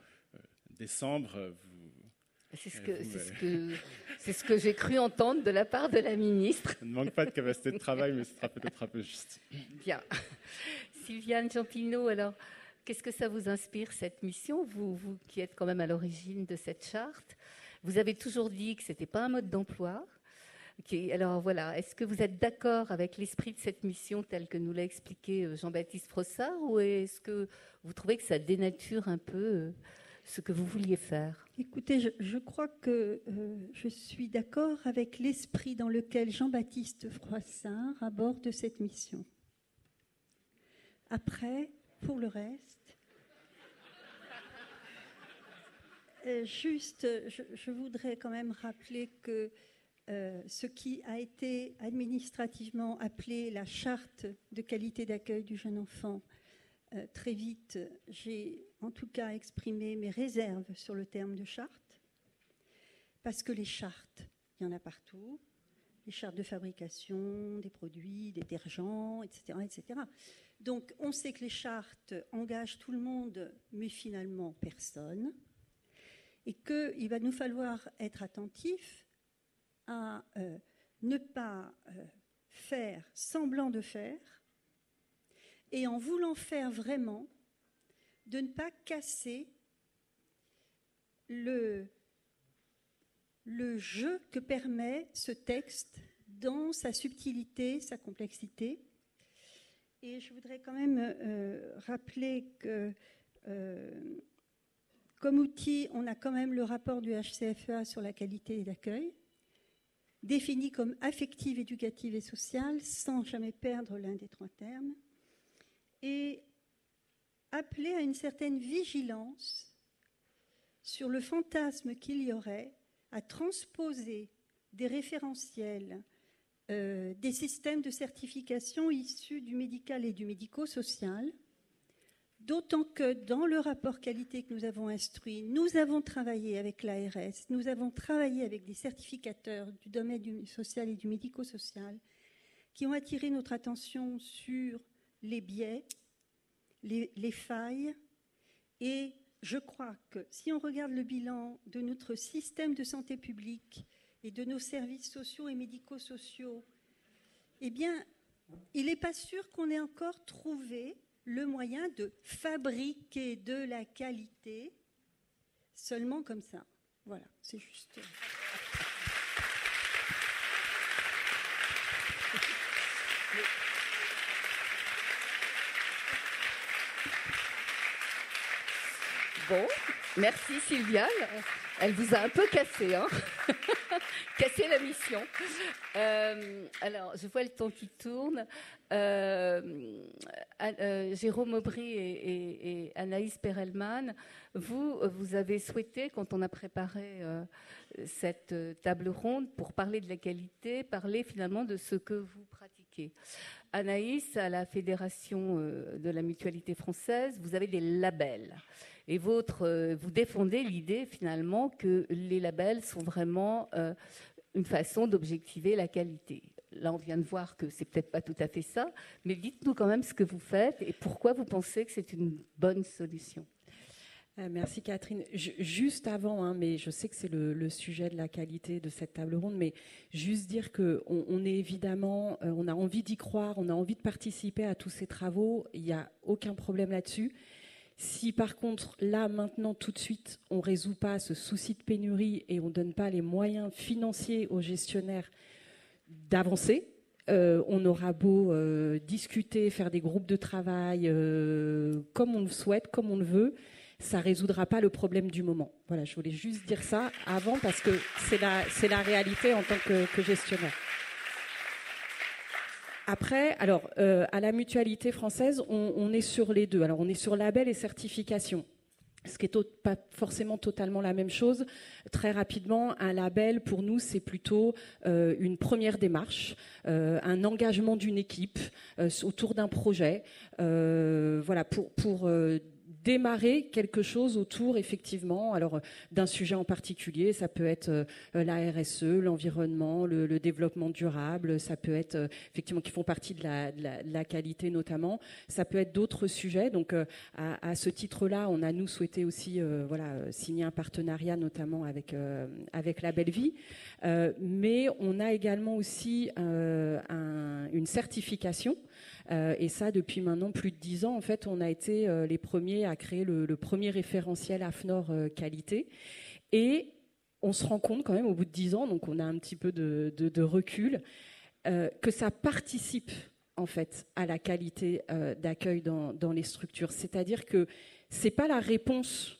Speaker 2: Décembre,
Speaker 1: c'est ce que j'ai cru entendre de la part de la ministre.
Speaker 2: Ça ne manque pas de capacité de travail, mais ce sera peut-être un peu juste.
Speaker 1: Bien. Sylviane Champino, alors, qu'est-ce que ça vous inspire, cette mission, vous qui êtes quand même à l'origine de cette charte? Vous avez toujours dit que ce n'était pas un mode d'emploi. Alors voilà, est-ce que vous êtes d'accord avec l'esprit de cette mission tel que nous l'a expliqué Jean-Baptiste Frossard, ou est-ce que vous trouvez que ça dénature un peu ce que vous vouliez faire?
Speaker 3: Écoutez, je crois que je suis d'accord avec l'esprit dans lequel Jean-Baptiste Froissart aborde cette mission. Après, pour le reste, je voudrais quand même rappeler que ce qui a été administrativement appelé la charte de qualité d'accueil du jeune enfant, très vite, j'ai en tout cas exprimé mes réserves sur le terme de charte, parce que les chartes, il y en a partout, les chartes de fabrication, des produits, des détergents, etc., etc. Donc on sait que les chartes engagent tout le monde, mais finalement personne, et qu'il va nous falloir être attentifs à ne pas faire semblant de faire, et en voulant faire vraiment, de ne pas casser le jeu que permet ce texte dans sa subtilité, sa complexité. Et je voudrais quand même rappeler que, comme outil, on a quand même le rapport du HCFEA sur la qualité d'accueil, défini comme affective, éducative et sociale, sans jamais perdre l'un des trois termes, et appeler à une certaine vigilance sur le fantasme qu'il y aurait à transposer des référentiels, des systèmes de certification issus du médical et du médico-social D'autant que dans le rapport qualité que nous avons instruit, nous avons travaillé avec l'ARS, nous avons travaillé avec des certificateurs du domaine du social et du médico-social qui ont attiré notre attention sur les biais, les failles. Et je crois que si on regarde le bilan de notre système de santé publique et de nos services sociaux et médico-sociaux, eh bien, il n'est pas sûr qu'on ait encore trouvé le moyen de fabriquer de la qualité seulement comme ça. Voilà, c'est juste.
Speaker 1: Bon, merci Sylviane. Elle vous a un peu cassé, hein. Cassé la mission. Alors, je vois le temps qui tourne. Jérôme Aubry et Anaïs Perelman, vous avez souhaité, quand on a préparé cette table ronde pour parler de la qualité, parler finalement de ce que vous pratiquez. Anaïs, à la Fédération de la Mutualité Française, vous avez des labels. Et vous défendez l'idée finalement que les labels sont vraiment une façon d'objectiver la qualité. Là, on vient de voir que c'est peut-être pas tout à fait ça, mais dites-nous quand même ce que vous faites et pourquoi vous pensez que c'est une bonne solution.
Speaker 7: Merci Catherine. Juste avant, mais je sais que c'est le sujet de la qualité de cette table ronde, mais juste dire qu'on est évidemment, on a envie d'y croire, on a envie de participer à tous ces travaux, il n'y a aucun problème là-dessus. Si par contre, là, maintenant, tout de suite, on ne résout pas ce souci de pénurie et on ne donne pas les moyens financiers aux gestionnaires d'avancer, on aura beau discuter, faire des groupes de travail comme on le souhaite, comme on le veut, ça ne résoudra pas le problème du moment. Voilà, je voulais juste dire ça avant parce que c'est la réalité en tant que gestionnaire. Après, alors, à la Mutualité Française, on est sur les deux. Alors, on est sur label et certification, ce qui n'est pas forcément totalement la même chose. Très rapidement, un label, pour nous, c'est plutôt une première démarche, un engagement d'une équipe autour d'un projet, voilà, pour démarrer quelque chose autour, effectivement, alors d'un sujet en particulier. Ça peut être la RSE, l'environnement, le développement durable. Ça peut être, effectivement, qui font partie de la qualité notamment. Ça peut être d'autres sujets. Donc, à ce titre-là, on a, nous, souhaité aussi signer un partenariat, notamment avec La Belle Vie. Mais on a également aussi une certification. Et ça, depuis maintenant plus de 10 ans, en fait, on a été les premiers à créer le premier référentiel AFNOR qualité. Et on se rend compte quand même, au bout de 10 ans, donc on a un petit peu de recul, que ça participe en fait à la qualité d'accueil dans les structures. C'est-à-dire que c'est pas la réponse.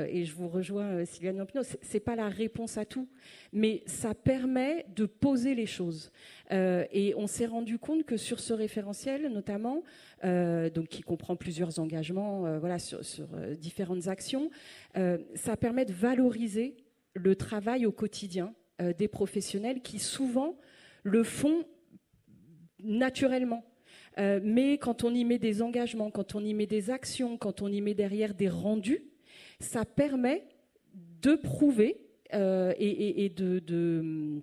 Speaker 7: Et je vous rejoins, Sylviane Lampineau, c'est pas la réponse à tout, mais ça permet de poser les choses. Et on s'est rendu compte que sur ce référentiel, notamment, donc qui comprend plusieurs engagements, sur différentes actions, ça permet de valoriser le travail au quotidien des professionnels qui souvent le font naturellement. Mais quand on y met des engagements, quand on y met des actions, quand on y met derrière des rendus, ça permet de prouver et je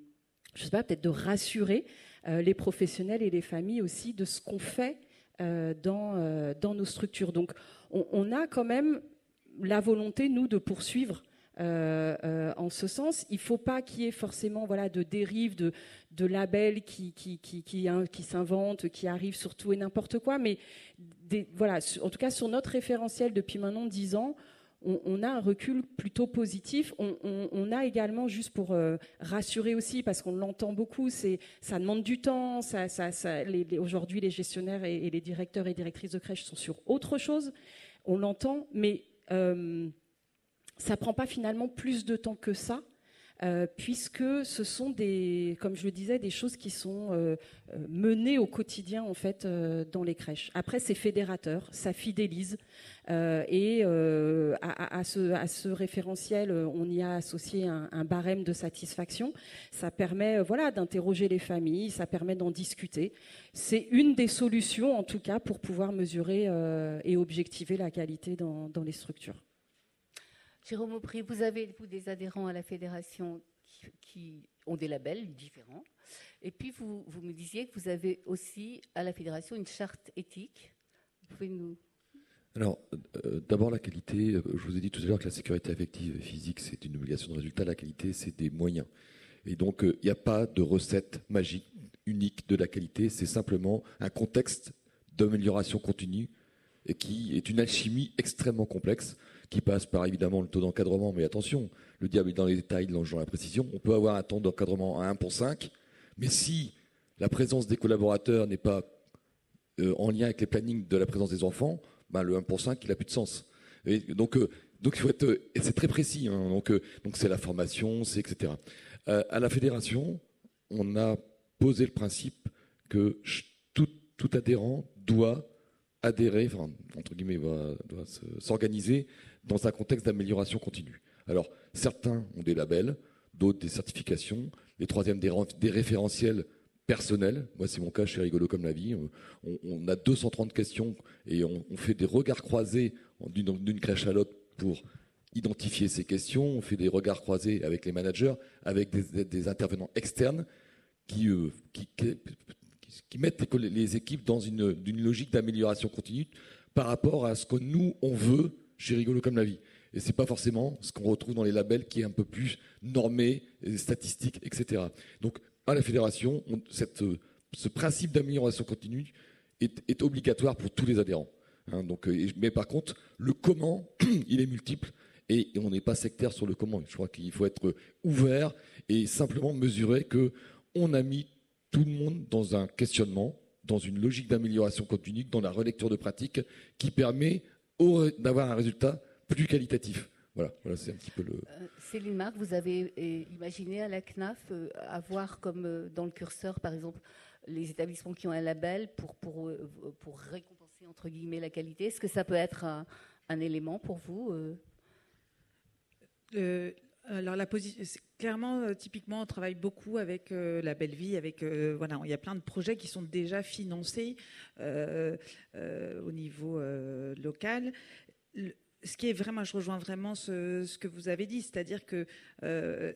Speaker 7: sais pas, peut-être de rassurer les professionnels et les familles aussi de ce qu'on fait dans nos structures. Donc, on a quand même la volonté, nous, de poursuivre en ce sens. Il ne faut pas qu'il y ait forcément de dérives, de labels qui s'inventent, qui arrivent sur tout et n'importe quoi. Mais en tout cas, sur notre référentiel depuis maintenant 10 ans, on a un recul plutôt positif. On a également, juste pour rassurer aussi, parce qu'on l'entend beaucoup, ça demande du temps. Aujourd'hui, les gestionnaires et les directeurs et directrices de crèche sont sur autre chose. On l'entend, mais ça ne prend pas finalement plus de temps que ça puisque ce sont comme je le disais, des choses qui sont menées au quotidien en fait dans les crèches. Après, c'est fédérateur, ça fidélise, et à ce référentiel, on y a associé un barème de satisfaction. Ça permet, d'interroger les familles, ça permet d'en discuter. C'est une des solutions, en tout cas, pour pouvoir mesurer et objectiver la qualité dans les structures.
Speaker 1: Jérôme Aubry, vous avez des adhérents à la fédération qui ont des labels différents. Et puis, vous me disiez que vous avez aussi à la fédération une charte éthique. Vous pouvez nous...
Speaker 6: Alors, d'abord la qualité, je vous ai dit tout à l'heure que la sécurité affective et physique, c'est une obligation de résultat. La qualité, c'est des moyens. Et donc, il n'y a pas de recette magique unique de la qualité. C'est simplement un contexte d'amélioration continue et qui est une alchimie extrêmement complexe qui passe par évidemment le taux d'encadrement. Mais attention, le diable est dans les détails, l'ange dans la précision. On peut avoir un taux d'encadrement à 1 pour 5, mais si la présence des collaborateurs n'est pas en lien avec les plannings de la présence des enfants, le 1 pour 5, il n'a plus de sens. Et donc il faut être, et c'est très précis. Donc c'est la formation, c'est etc. À la fédération, on a posé le principe que tout adhérent doit adhérer, entre guillemets, doit s'organiser dans un contexte d'amélioration continue. Alors, certains ont des labels, d'autres des certifications, les troisièmes des référentiels personnels. Moi, c'est mon cas, je suis rigolo comme la vie. On a 230 questions et on fait des regards croisés d'une crèche à l'autre pour identifier ces questions. On fait des regards croisés avec les managers, avec des intervenants externes qui mettent les équipes dans une logique d'amélioration continue par rapport à ce que nous, on veut chez Rigolo comme la vie. Et ce n'est pas forcément ce qu'on retrouve dans les labels qui est un peu plus normé, statistique, etc. Donc, à la fédération, ce principe d'amélioration continue est obligatoire pour tous les adhérents. Mais par contre, le comment, il est multiple et on n'est pas sectaire sur le comment. Je crois qu'il faut être ouvert et simplement mesurer qu'on a mis tout le monde dans un questionnement, dans une logique d'amélioration continue, dans la relecture de pratique qui permet d'avoir un résultat plus qualitatif. Voilà, c'est un petit peu le...
Speaker 1: Céline Marc, vous avez imaginé à la CNAF avoir comme dans le curseur, par exemple, les établissements qui ont un label pour récompenser, entre guillemets, la qualité. Est-ce que ça peut être un élément pour vous
Speaker 5: Alors clairement, typiquement, on travaille beaucoup avec la Belle Vie, il y a plein de projets qui sont déjà financés au niveau local. Ce qui est vraiment, je rejoins vraiment ce que vous avez dit, c'est-à-dire que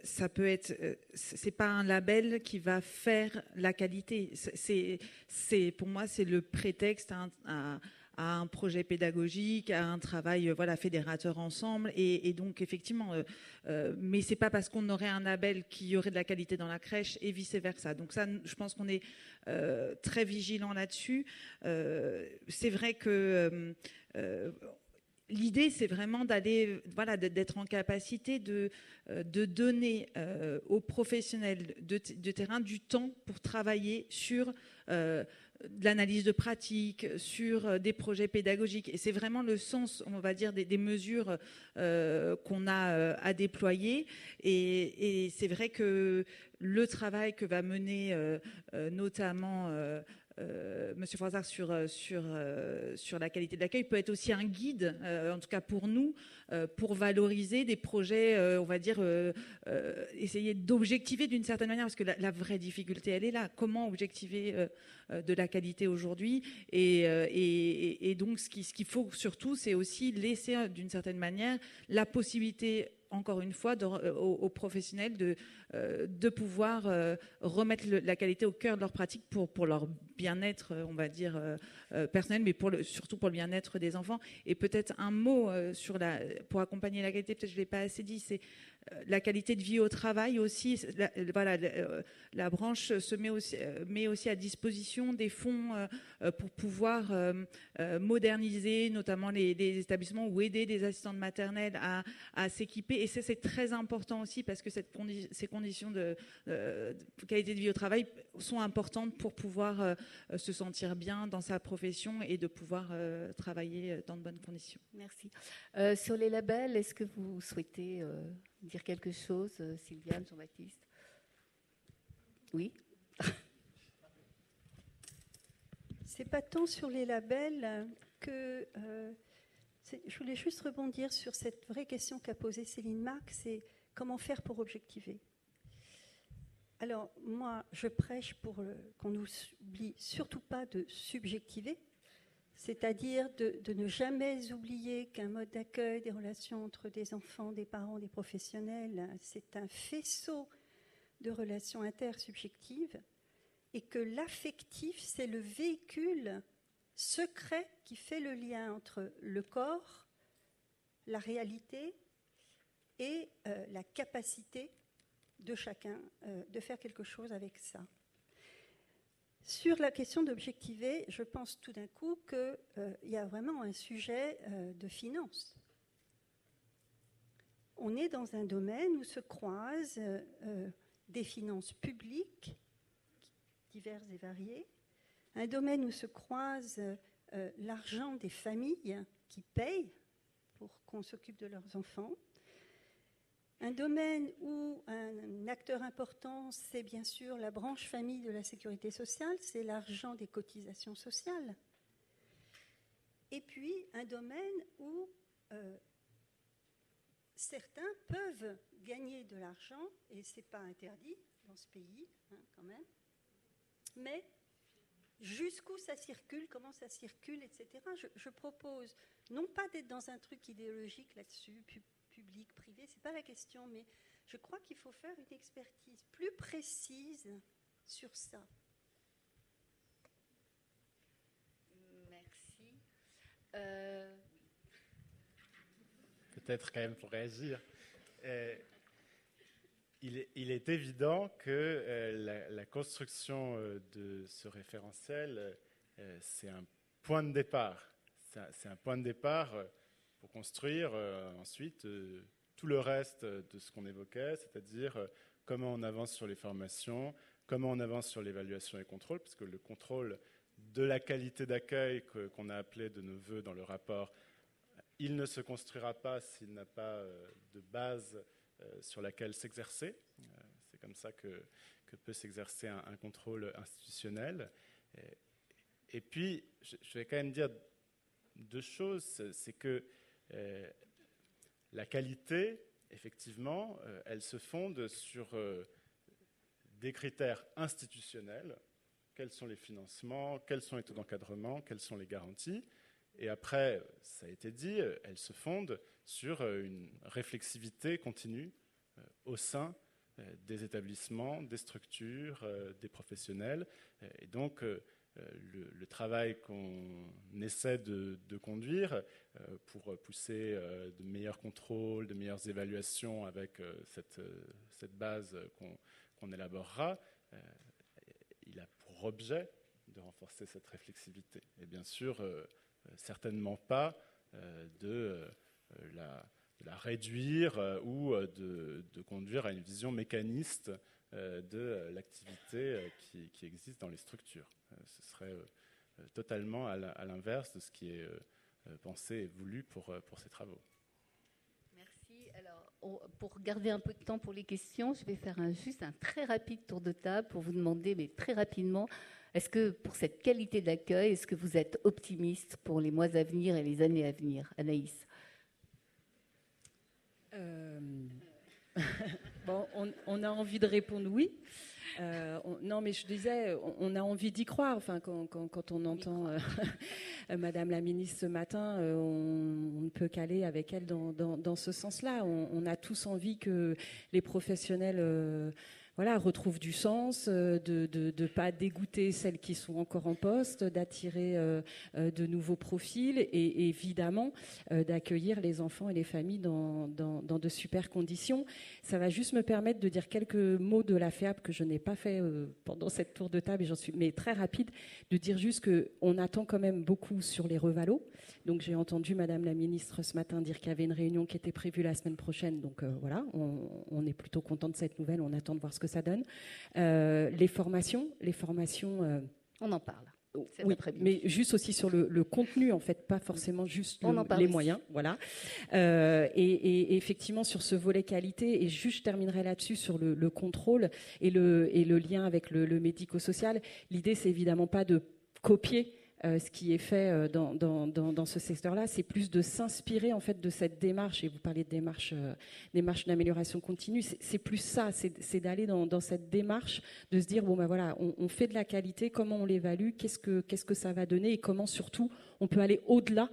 Speaker 5: ça peut être, c'est pas un label qui va faire la qualité. Pour moi, c'est le prétexte à un projet pédagogique, à un travail fédérateur ensemble. Et donc, effectivement, mais ce n'est pas parce qu'on aurait un label qu'il y aurait de la qualité dans la crèche et vice-versa. Donc ça, je pense qu'on est très vigilant là-dessus. C'est vrai que... l'idée, c'est vraiment d'être en capacité de donner aux professionnels de terrain du temps pour travailler sur de l'analyse de pratique, sur des projets pédagogiques. Et c'est vraiment le sens, on va dire, des mesures qu'on a à déployer. Et c'est vrai que le travail que va mener notamment... Monsieur Froissart sur la qualité de l'accueil peut être aussi un guide, en tout cas pour nous, pour valoriser des projets, on va dire, essayer d'objectiver d'une certaine manière, parce que la vraie difficulté, elle est là. Comment objectiver de la qualité aujourd'hui et donc, ce qu'il faut surtout, c'est aussi laisser, d'une certaine manière, la possibilité, encore une fois, aux professionnels de pouvoir remettre la qualité au cœur de leur pratique pour leur bien-être, on va dire, personnel, mais surtout pour le bien-être des enfants. Et peut-être un mot pour accompagner la qualité, peut-être je ne l'ai pas assez dit, c'est la qualité de vie au travail aussi. La branche met aussi à disposition des fonds pour pouvoir moderniser notamment les établissements ou aider des assistantes maternelles à s'équiper. Et ça, c'est très important aussi parce que ces conditions de qualité de vie au travail sont importantes pour pouvoir se sentir bien dans sa profession et de pouvoir travailler dans de bonnes conditions.
Speaker 1: Merci. Sur les labels, est-ce que vous souhaitez dire quelque chose, Sylviane, Jean-Baptiste? Oui.
Speaker 3: C'est pas tant sur les labels que... je voulais juste rebondir sur cette vraie question qu'a posée Céline Marc, c'est comment faire pour objectiver. Alors, moi, je prêche pour qu'on n'oublie surtout pas de subjectiver, c'est-à-dire de ne jamais oublier qu'un mode d'accueil des relations entre des enfants, des parents, des professionnels, c'est un faisceau de relations intersubjectives, et que l'affectif, c'est le véhicule secret qui fait le lien entre le corps, la réalité et la capacité de chacun de faire quelque chose avec ça. Sur la question d'objectiver, je pense tout d'un coup qu'il y a vraiment un sujet de finance. On est dans un domaine où se croisent des finances publiques diverses et variées, un domaine où se croise l'argent des familles qui payent pour qu'on s'occupe de leurs enfants, un domaine où un acteur important, c'est bien sûr la branche famille de la sécurité sociale, c'est l'argent des cotisations sociales. Et puis un domaine où certains peuvent gagner de l'argent, et ce n'est pas interdit dans ce pays, quand même, mais jusqu'où ça circule, comment ça circule, etc. Je propose, non pas d'être dans un truc idéologique là-dessus, public, privé, ce n'est pas la question, mais je crois qu'il faut faire une expertise plus précise sur ça.
Speaker 1: Merci.
Speaker 2: Peut-être quand même pour réagir. Il est évident que la construction de ce référentiel, c'est un point de départ. C'est un point de départ pour construire ensuite tout le reste de ce qu'on évoquait, c'est-à-dire comment on avance sur les formations, comment on avance sur l'évaluation et contrôle, parce que le contrôle de la qualité d'accueil qu'on a appelé de nos voeux dans le rapport, il ne se construira pas s'il n'a pas de base sur laquelle s'exercer. C'est comme ça que peut s'exercer un contrôle institutionnel. Et puis, je vais quand même dire deux choses. C'est que la qualité, effectivement, elle se fonde sur des critères institutionnels. Quels sont les financements, quels sont les taux d'encadrement, quelles sont les garanties. Et après, ça a été dit, elle se fonde sur une réflexivité continue au sein des établissements, des structures, des professionnels. Et donc, le travail qu'on essaie de conduire pour pousser de meilleurs contrôles, de meilleures évaluations avec cette base qu'on élaborera, il a pour objet de renforcer cette réflexivité. Et bien sûr, certainement pas de la réduire ou de conduire à une vision mécaniste de l'activité qui existe dans les structures. Ce serait totalement à l'inverse de ce qui est pensé et voulu pour ces travaux.
Speaker 1: Merci. Alors, pour garder un peu de temps pour les questions, je vais faire juste un très rapide tour de table pour vous demander, mais très rapidement, est-ce que pour cette qualité d'accueil, est-ce que vous êtes optimiste pour les mois à venir et les années à venir? Anaïs.
Speaker 7: Bon, on a envie de répondre oui. Non, mais je disais, on a envie d'y croire. Enfin, quand on entend Madame la ministre ce matin, on ne peut qu'aller avec elle dans ce sens-là. On a tous envie que les professionnels retrouvent du sens, de ne pas dégoûter celles qui sont encore en poste, d'attirer de nouveaux profils et évidemment d'accueillir les enfants et les familles dans de super conditions. Ça va juste me permettre de dire quelques mots de la FEAP que je n'ai pas fait pendant cette tour de table, mais très rapide, de dire juste qu'on attend quand même beaucoup sur les revalos. Donc j'ai entendu Madame la ministre ce matin dire qu'il y avait une réunion qui était prévue la semaine prochaine. Donc voilà, on est plutôt content de cette nouvelle, on attend de voir ce que ça donne. Les formations,
Speaker 1: on en parle. cet
Speaker 7: Oui,
Speaker 1: après-midi.
Speaker 7: mais juste aussi sur le contenu, en fait, pas forcément juste les moyens. Voilà. Et effectivement, sur ce volet qualité, et juste je terminerai là-dessus sur le contrôle et le lien avec le médico-social. L'idée, c'est évidemment pas de copier ce qui est fait dans ce secteur-là, c'est plus de s'inspirer en fait de cette démarche. Et vous parlez de démarche d'amélioration continue. C'est plus ça, c'est d'aller dans cette démarche, de se dire bon ben voilà, on fait de la qualité, comment on l'évalue, qu'est-ce que ça va donner et comment surtout on peut aller au-delà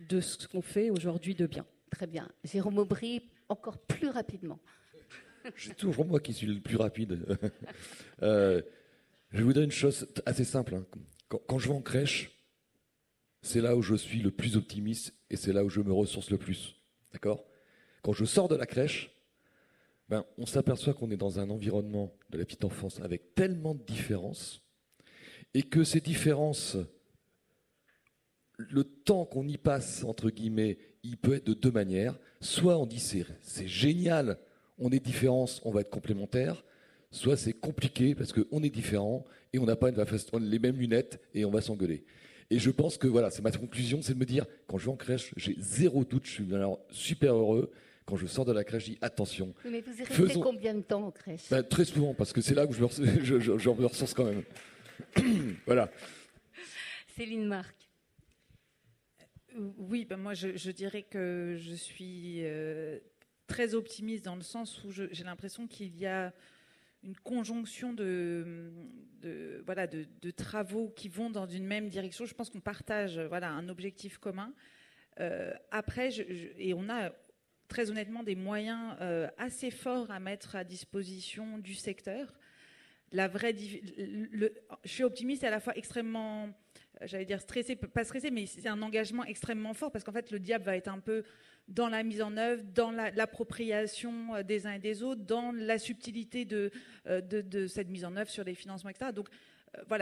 Speaker 7: de ce qu'on fait aujourd'hui de bien.
Speaker 1: Très bien, Jérôme Aubry, encore plus rapidement.
Speaker 6: C'est toujours moi qui suis le plus rapide. Je vais vous dire une chose assez simple. Hein. Quand je vais en crèche, c'est là où je suis le plus optimiste et c'est là où je me ressource le plus. D'accord ? Quand je sors de la crèche, on s'aperçoit qu'on est dans un environnement de la petite enfance avec tellement de différences et que ces différences, le temps qu'on y passe, entre guillemets, il peut être de deux manières. Soit on dit c'est génial, on est différents, on va être complémentaires. Soit c'est compliqué parce qu'on est différents et on n'a pas les mêmes lunettes et on va s'engueuler. Et je pense que voilà, c'est ma conclusion, c'est de me dire, quand je vais en crèche, j'ai zéro doute, je suis alors super heureux. Quand je sors de la crèche, je dis attention.
Speaker 1: Mais vous y restez combien de temps en crèche ?
Speaker 6: Très souvent, parce que c'est là où je me ressource quand même. Voilà.
Speaker 1: Céline Marc.
Speaker 5: Oui, moi je dirais que je suis très optimiste dans le sens où j'ai l'impression qu'il y a une conjonction de travaux qui vont dans une même direction. Je pense qu'on partage un objectif commun. Après, et on a très honnêtement des moyens assez forts à mettre à disposition du secteur. Je suis optimiste et à la fois extrêmement, j'allais dire stressée, pas stressée, mais c'est un engagement extrêmement fort parce qu'en fait, le diable va être un peu dans la mise en œuvre, dans l'appropriation des uns et des autres, dans la subtilité de cette mise en œuvre sur les financements, etc. Donc,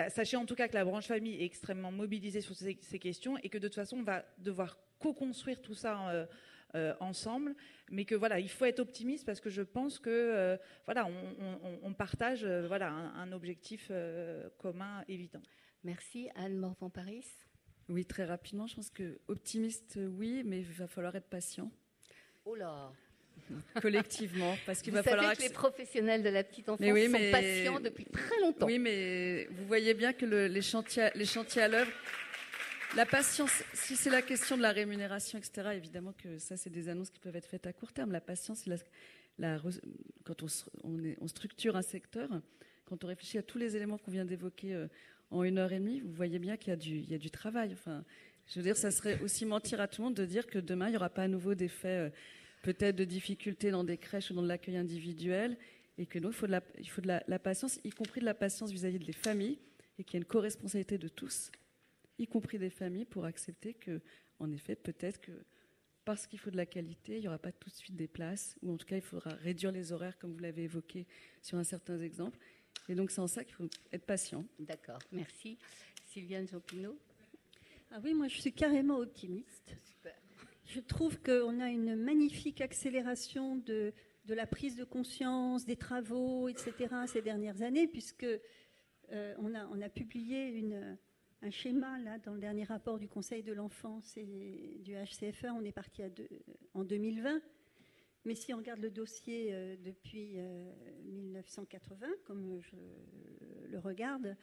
Speaker 5: sachez en tout cas que la branche famille est extrêmement mobilisée sur ces questions et que de toute façon, on va devoir co-construire tout ça ensemble, mais que il faut être optimiste parce que je pense que on partage un objectif commun évident.
Speaker 1: Merci. Anne Morvan-Paris.
Speaker 4: Oui, très rapidement, je pense que optimiste, oui, mais il va falloir être patient.
Speaker 1: Oh là.
Speaker 4: Collectivement, parce qu'il
Speaker 1: va
Speaker 4: falloir.
Speaker 1: Vous savez que les professionnels de la petite enfance sont patients depuis très longtemps.
Speaker 4: Oui, mais vous voyez bien que les chantiers à l'œuvre. La patience, si c'est la question de la rémunération, etc., évidemment que ça, c'est des annonces qui peuvent être faites à court terme. La patience, quand on structure un secteur, quand on réfléchit à tous les éléments qu'on vient d'évoquer en 1h30, vous voyez bien qu'il y a du travail. Enfin, je veux dire, ça serait aussi mentir à tout le monde de dire que demain, il n'y aura pas à nouveau des faits peut-être de difficultés dans des crèches ou dans de l'accueil individuel, et que nous, il faut de la patience, y compris de la patience vis-à-vis des familles, et qu'il y a une co-responsabilité de tous, y compris des familles, pour accepter que, en effet, peut-être que parce qu'il faut de la qualité, il n'y aura pas tout de suite des places, ou en tout cas, il faudra réduire les horaires, comme vous l'avez évoqué sur un certain exemple. Et donc, c'est en ça qu'il faut être patient.
Speaker 1: D'accord, merci. Sylviane Jean-Pinot.
Speaker 3: Ah oui, moi, je suis carrément optimiste.
Speaker 1: Super.
Speaker 3: Je trouve qu'on a une magnifique accélération de la prise de conscience, des travaux, etc., ces dernières années, puisque on a publié un schéma là, dans le dernier rapport du Conseil de l'enfance et du HCFE. On est parti en 2020. Mais si on regarde le dossier depuis 1980, comme je le regarde,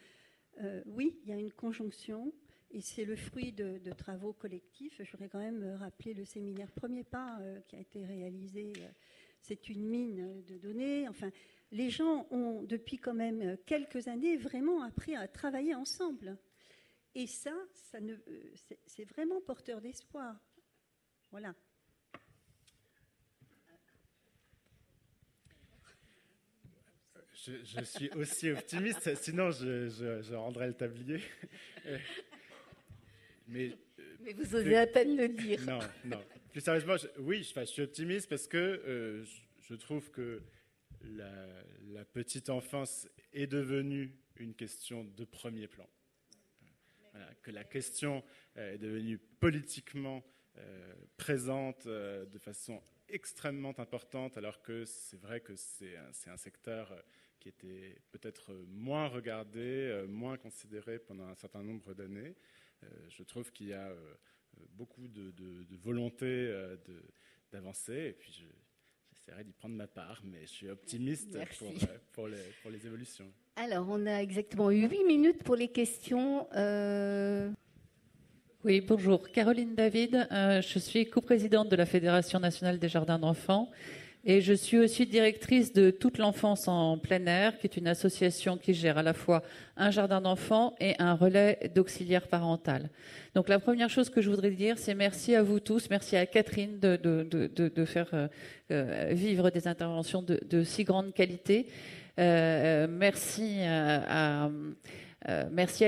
Speaker 3: oui, il y a une conjonction et c'est le fruit de travaux collectifs. Je voudrais quand même rappeler le séminaire Premier Pas qui a été réalisé. C'est une mine de données. Enfin, les gens ont, depuis quand même quelques années, vraiment appris à travailler ensemble. Et ça c'est vraiment porteur d'espoir. Voilà.
Speaker 2: Je suis aussi optimiste, sinon je rendrais le tablier. Mais
Speaker 1: vous osez à peine le dire.
Speaker 2: Non. Plus sérieusement, je suis optimiste parce que je trouve que la petite enfance est devenue une question de premier plan. Voilà, que la question est devenue politiquement présente de façon extrêmement importante, alors que c'est vrai que c'est un secteur qui était peut-être moins regardée, moins considérée pendant un certain nombre d'années. Je trouve qu'il y a beaucoup de volonté d'avancer, et puis j'essaierai d'y prendre ma part, mais je suis optimiste pour les évolutions.
Speaker 1: Alors, on a exactement 8 minutes pour les questions.
Speaker 8: Oui, bonjour. Caroline David, je suis coprésidente de la Fédération nationale des jardins d'enfants et je suis aussi directrice de Toute l'enfance en plein air, qui est une association qui gère à la fois un jardin d'enfants et un relais d'auxiliaire parental. Donc la première chose que je voudrais dire, c'est merci à vous tous, merci à Catherine de faire vivre des interventions de si grande qualité. Merci à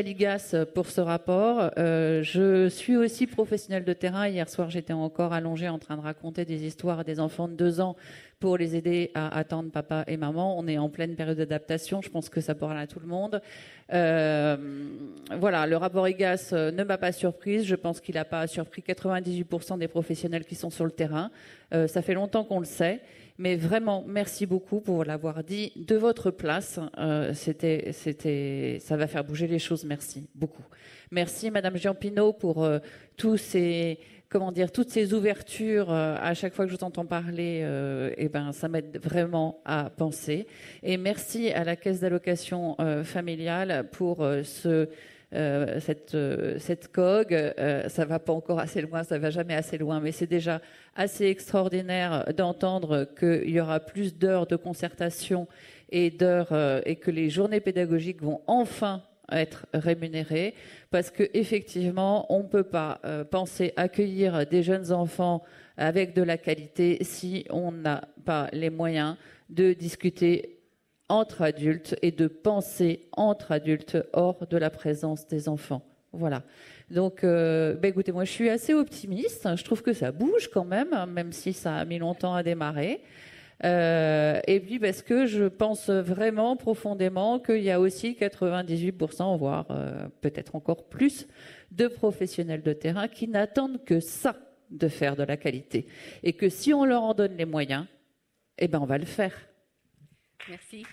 Speaker 8: l'IGAS pour ce rapport. Je suis aussi professionnelle de terrain. Hier soir, j'étais encore allongée en train de raconter des histoires à des enfants de 2 ans pour les aider à attendre papa et maman. On est en pleine période d'adaptation. Je pense que ça parle à tout le monde. Voilà, le rapport IGAS ne m'a pas surprise. Je pense qu'il n'a pas surpris 98% des professionnels qui sont sur le terrain. Ça fait longtemps qu'on le sait. Mais vraiment, merci beaucoup pour l'avoir dit de votre place. Ça va faire bouger les choses. Merci beaucoup. Merci, Madame Giampino, pour toutes ces ouvertures. À chaque fois que je vous entends parler, ça m'aide vraiment à penser. Et merci à la Caisse d'allocation familiale pour cette COG. Ça va pas encore assez loin, ça va jamais assez loin, mais c'est déjà assez extraordinaire d'entendre qu'il y aura plus d'heures de concertation et que les journées pédagogiques vont enfin être rémunérées, parce que effectivement, on ne peut pas penser accueillir des jeunes enfants avec de la qualité si on n'a pas les moyens de discuter entre adultes et de penser entre adultes hors de la présence des enfants. Voilà. Donc, écoutez, moi, je suis assez optimiste. Je trouve que ça bouge quand même si ça a mis longtemps à démarrer. Et puis, parce que je pense vraiment profondément qu'il y a aussi 98%, voire peut-être encore plus, de professionnels de terrain qui n'attendent que ça, de faire de la qualité. Et que si on leur en donne les moyens, on va le faire.
Speaker 1: Merci.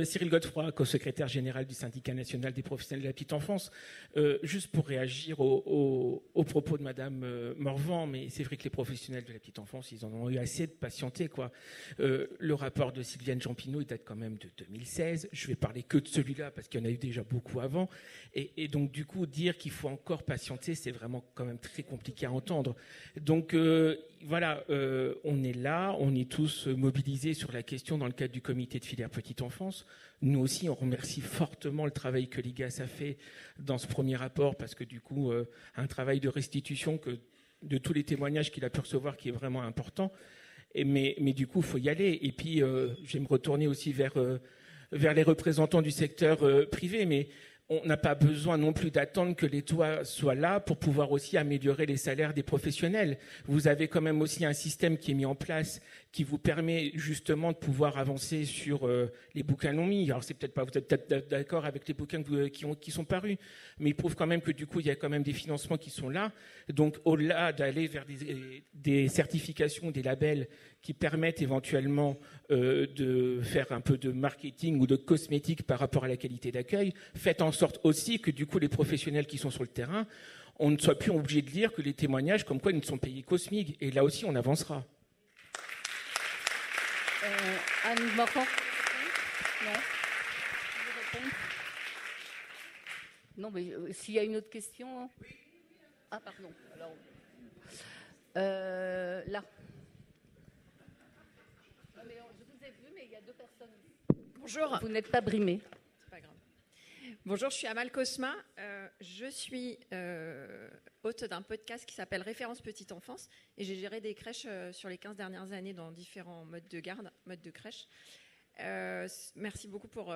Speaker 9: Cyril Godefroy, co-secrétaire général du syndicat national des professionnels de la petite enfance. Juste pour réagir aux propos de Madame Morvan, mais c'est vrai que les professionnels de la petite enfance, ils en ont eu assez de patienter, quoi. Le rapport de Sylviane Giampino, il date quand même de 2016. Je vais parler que de celui-là parce qu'il y en a eu déjà beaucoup avant. Et donc, du coup, dire qu'il faut encore patienter, c'est vraiment quand même très compliqué à entendre. Donc, voilà, on est là, on est tous mobilisés sur la question dans le cadre du comité de filière petite enfance. Nous aussi, on remercie fortement le travail que l'IGAS a fait dans ce premier rapport, parce que du coup, un travail de restitution de tous les témoignages qu'il a pu recevoir qui est vraiment important. Mais du coup, il faut y aller. Et puis, je vais me retourner aussi vers les représentants du secteur privé, mais on n'a pas besoin non plus d'attendre que l'État soit là pour pouvoir aussi améliorer les salaires des professionnels. Vous avez quand même aussi un système qui est mis en place qui vous permet justement de pouvoir avancer sur les bouquins non mis. Alors vous êtes peut-être d'accord avec les bouquins qui sont parus, mais il prouve quand même que du coup il y a quand même des financements qui sont là. Donc au-delà d'aller vers des certifications, des labels qui permettent éventuellement de faire un peu de marketing ou de cosmétique par rapport à la qualité d'accueil, faites en sorte aussi que du coup les professionnels qui sont sur le terrain, on ne soit plus obligé de lire que les témoignages comme quoi ils ne sont payés qu'au SMIC. Et là aussi on avancera.
Speaker 1: Anne Morvan. Non, mais s'il y a une autre question. Ah, pardon. Alors, là. Non, mais je vous ai vu, mais il y a 2 personnes.
Speaker 10: Bonjour.
Speaker 1: Vous n'êtes pas brimé.
Speaker 10: C'est pas grave. Bonjour, je suis Amal Cosma. Je suis hôte d'un podcast qui s'appelle Référence Petite Enfance et j'ai géré des crèches sur les 15 dernières années dans différents modes de garde, modes de crèche. Merci beaucoup pour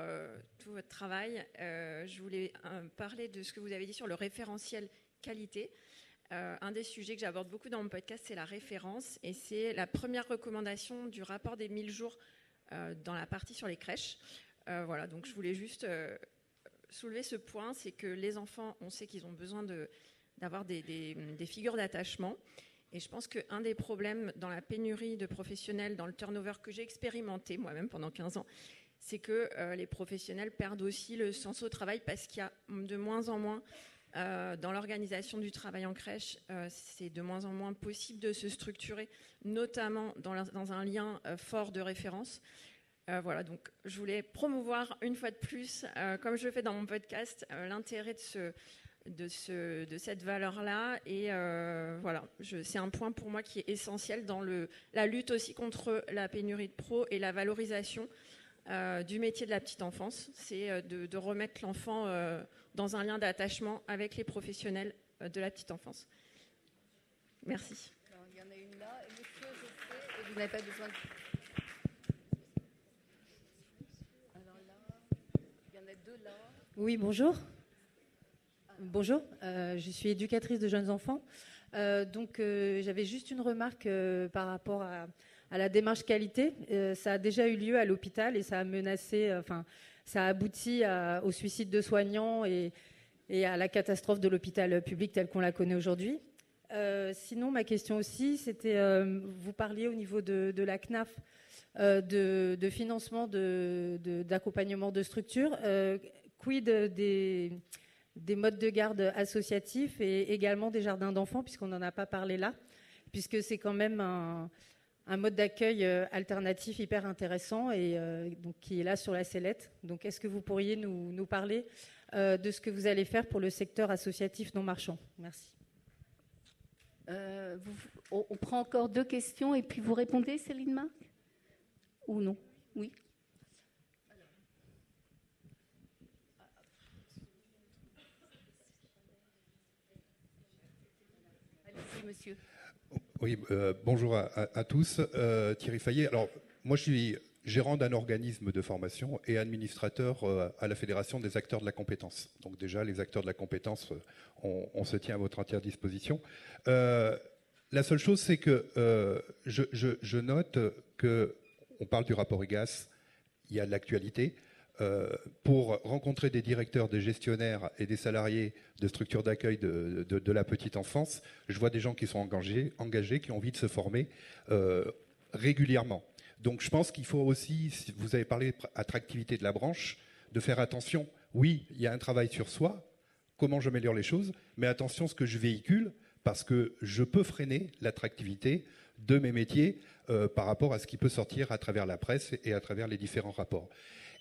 Speaker 10: tout votre travail. Je voulais parler de ce que vous avez dit sur le référentiel qualité. Un des sujets que j'aborde beaucoup dans mon podcast, c'est la référence et c'est la première recommandation du rapport des 1000 jours dans la partie sur les crèches. Voilà, donc je voulais juste soulever ce point, c'est que les enfants, on sait qu'ils ont besoin d'avoir des figures d'attachement Et je pense qu'un des problèmes dans la pénurie de professionnels, dans le turnover que j'ai expérimenté moi-même pendant 15 ans, c'est que les professionnels perdent aussi le sens au travail parce qu'il y a de moins en moins, dans l'organisation du travail en crèche, c'est de moins en moins possible de se structurer, notamment dans un lien fort de référence. Voilà, donc je voulais promouvoir une fois de plus, comme je le fais dans mon podcast, l'intérêt de cette valeur-là. Et voilà, c'est un point pour moi qui est essentiel dans la lutte aussi contre la pénurie de pros et la valorisation du métier de la petite enfance. C'est de remettre l'enfant dans un lien d'attachement avec les professionnels de la petite enfance. Merci.
Speaker 1: Alors, il y en a une là, et monsieur, je sais, et vous n'avez pas besoin de... Alors là, il y en a deux là.
Speaker 11: Oui, bonjour. Bonjour, je suis éducatrice de jeunes enfants. J'avais juste une remarque par rapport à la démarche qualité. Ça a déjà eu lieu à l'hôpital et ça a menacé, ça a abouti au suicide de soignants et à la catastrophe de l'hôpital public tel qu'on la connaît aujourd'hui. Sinon, ma question aussi, c'était, vous parliez au niveau de la CNAF de financement d'accompagnement de structures. Quid des modes de garde associatifs et également des jardins d'enfants, puisqu'on n'en a pas parlé là, puisque c'est quand même un mode d'accueil alternatif hyper intéressant et donc qui est là sur la sellette. Donc, est-ce que vous pourriez nous parler de ce que vous allez faire pour le secteur associatif non marchand? Merci.
Speaker 1: On prend encore 2 questions et puis vous répondez, Céline Marc? Ou non? Oui. Allez-y, monsieur.
Speaker 12: Oui, bonjour à tous. Thierry Fayet. Alors, moi, je suis gérant d'un organisme de formation et administrateur à la Fédération des acteurs de la compétence. Donc déjà, les acteurs de la compétence, on se tient à votre entière disposition. La seule chose, c'est que je note qu'on parle du rapport IGAS, il y a de l'actualité. Pour rencontrer des directeurs, des gestionnaires et des salariés de structures d'accueil de la petite enfance, je vois des gens qui sont engagés, qui ont envie de se former régulièrement. Donc je pense qu'il faut aussi, si vous avez parlé d'attractivité de la branche, de faire attention. Oui, il y a un travail sur soi, comment j'améliore les choses, mais attention à ce que je véhicule, parce que je peux freiner l'attractivité de mes métiers par rapport à ce qui peut sortir à travers la presse et à travers les différents rapports.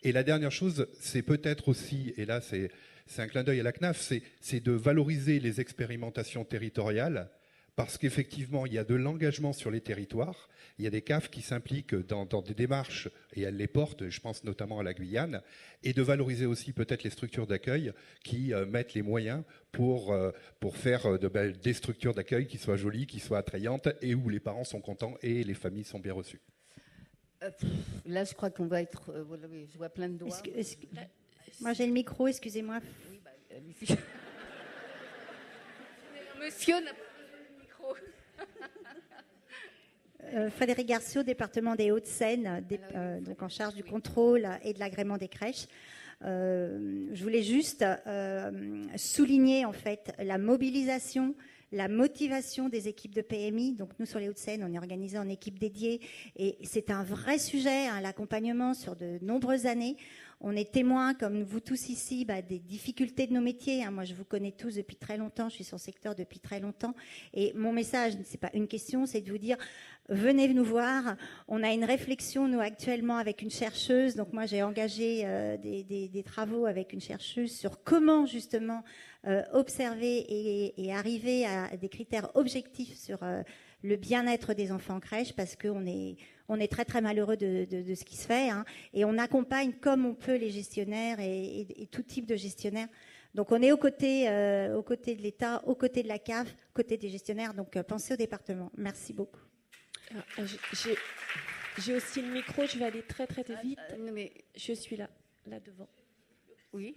Speaker 12: Et la dernière chose, c'est peut-être aussi, et là c'est un clin d'œil à la CNAF, c'est de valoriser les expérimentations territoriales, parce qu'effectivement, il y a de l'engagement sur les territoires, il y a des CAF qui s'impliquent dans des démarches, et elles les portent, je pense notamment à la Guyane, et de valoriser aussi peut-être les structures d'accueil qui mettent les moyens pour faire des structures d'accueil qui soient jolies, qui soient attrayantes, et où les parents sont contents et les familles sont bien reçues.
Speaker 1: Là, je crois qu'on va être... je vois plein de doigts.
Speaker 13: Moi, j'ai le micro, excusez-moi.
Speaker 1: Oui, allez-y. Monsieur n'a pas le micro.
Speaker 13: Frédéric Garciot, département des Hauts-de-Seine, donc en charge du contrôle et de l'agrément des crèches. Je voulais juste souligner en fait la mobilisation, la motivation des équipes de PMI. Donc nous, sur les Hauts-de-Seine, on est organisé en équipe dédiée et c'est un vrai sujet, l'accompagnement sur de nombreuses années. On est témoin, comme vous tous ici, des difficultés de nos métiers. Moi, je vous connais tous depuis très longtemps. Je suis sur le secteur depuis très longtemps. Et mon message, c'est pas une question, c'est de vous dire, venez nous voir. On a une réflexion, nous, actuellement, avec une chercheuse. Donc, moi, j'ai engagé des travaux avec une chercheuse sur comment, justement, observer et arriver à des critères objectifs sur le bien-être des enfants en crèche, parce qu'on est très très malheureux de ce qui se fait, et on accompagne comme on peut les gestionnaires et tout type de gestionnaires. Donc on est aux côtés de l'État, aux côtés de la CAF, aux côtés des gestionnaires. Donc pensez au département. Merci beaucoup.
Speaker 14: J'ai aussi le micro, je vais aller très très vite. Mais je suis là devant.
Speaker 1: Oui.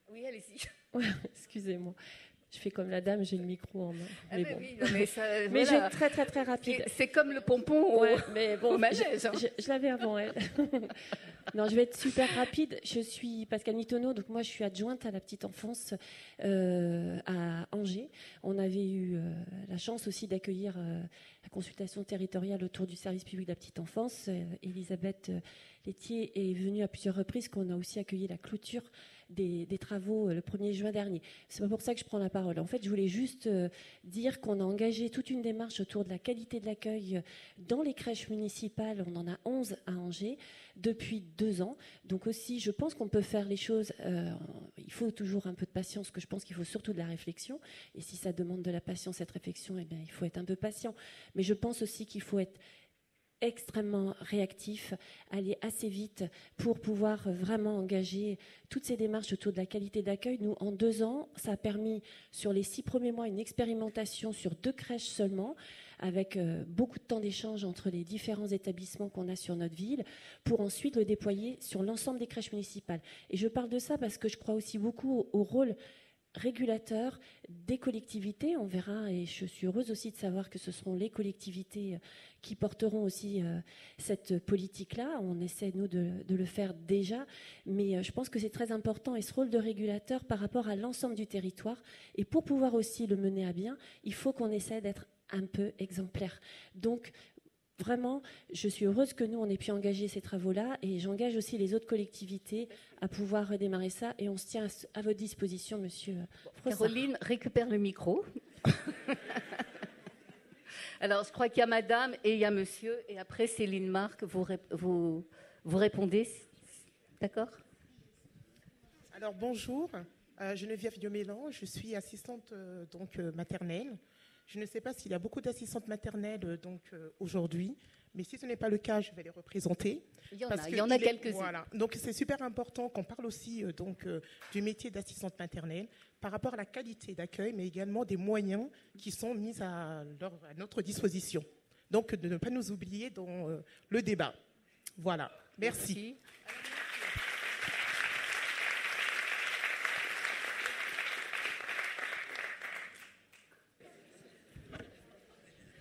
Speaker 1: Oui, allez-y.
Speaker 14: Ouais, excusez-moi. Je fais comme la dame, j'ai le micro en main.
Speaker 1: Mais bon. Oui, mais
Speaker 14: mais voilà. J'ai très rapide.
Speaker 1: C'est comme le pompon
Speaker 14: ouais, mais bon,
Speaker 1: au manège.
Speaker 14: Je l'avais avant elle. Non, je vais être super rapide. Je suis Pascale Mitonneau, donc moi je suis adjointe à la petite enfance à Angers. On avait eu la chance aussi d'accueillir la consultation territoriale autour du service public de la petite enfance. Elisabeth Laitier est venue à plusieurs reprises, qu'on a aussi accueilli la clôture des travaux le 1er juin dernier. C'est pas pour ça que je prends la parole. En fait, je voulais juste dire qu'on a engagé toute une démarche autour de la qualité de l'accueil dans les crèches municipales. On en a 11 à Angers depuis 2 ans. Donc aussi, je pense qu'on peut faire les choses. Il faut toujours un peu de patience, que je pense qu'il faut surtout de la réflexion. Et si ça demande de la patience, cette réflexion, eh bien, il faut être un peu patient. Mais je pense aussi qu'il faut être extrêmement réactif, aller assez vite pour pouvoir vraiment engager toutes ces démarches autour de la qualité d'accueil. Nous, en 2 ans, ça a permis, sur les 6 premiers mois, une expérimentation sur 2 crèches seulement, avec beaucoup de temps d'échange entre les différents établissements qu'on a sur notre ville, pour ensuite le déployer sur l'ensemble des crèches municipales. Et je parle de ça parce que je crois aussi beaucoup au rôle régulateur des collectivités. On verra, et je suis heureuse aussi de savoir que ce seront les collectivités qui porteront aussi cette politique-là. On essaie, nous, de le faire déjà, mais je pense que c'est très important, et ce rôle de régulateur par rapport à l'ensemble du territoire. Et pour pouvoir aussi le mener à bien, il faut qu'on essaie d'être un peu exemplaire. Donc, vraiment, je suis heureuse que nous, on ait pu engager ces travaux-là, et j'engage aussi les autres collectivités à pouvoir redémarrer ça, et on se tient à votre disposition, monsieur Frossard.
Speaker 1: Caroline, récupère le micro. Alors, je crois qu'il y a madame et il y a monsieur, et après, Céline Marc, vous répondez. D'accord ?
Speaker 15: Alors, bonjour. Geneviève Diomélan, je suis assistante maternelle. Je ne sais pas s'il y a beaucoup d'assistantes maternelles aujourd'hui, mais si ce n'est pas le cas, je vais les représenter.
Speaker 1: Il y en a quelques-unes.
Speaker 15: Voilà. Donc c'est super important qu'on parle aussi du métier d'assistante maternelle par rapport à la qualité d'accueil, mais également des moyens qui sont mis à notre disposition. Donc de ne pas nous oublier dans le débat. Voilà. Merci.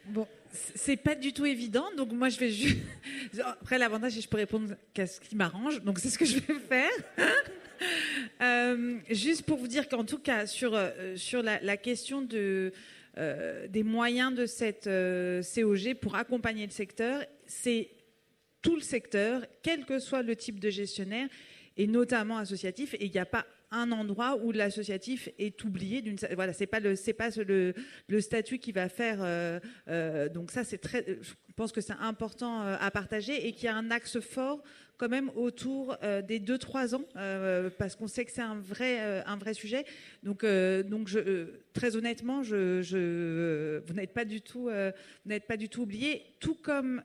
Speaker 5: Bon, c'est pas du tout évident, donc moi je vais juste... Après, l'avantage, c'est que je peux répondre qu'à ce qui m'arrange, donc c'est ce que je vais faire. Juste pour vous dire qu'en tout cas, sur la question des moyens de cette COG pour accompagner le secteur, c'est tout le secteur, quel que soit le type de gestionnaire, et notamment associatif, et il n'y a pas un endroit où l'associatif est oublié. Voilà, c'est pas le statut qui va faire. Donc ça, je pense que c'est important à partager, et qu'il y a un axe fort quand même autour des 2-3 ans, parce qu'on sait que c'est un vrai sujet. Donc très honnêtement, vous n'êtes pas du tout oubliés, tout comme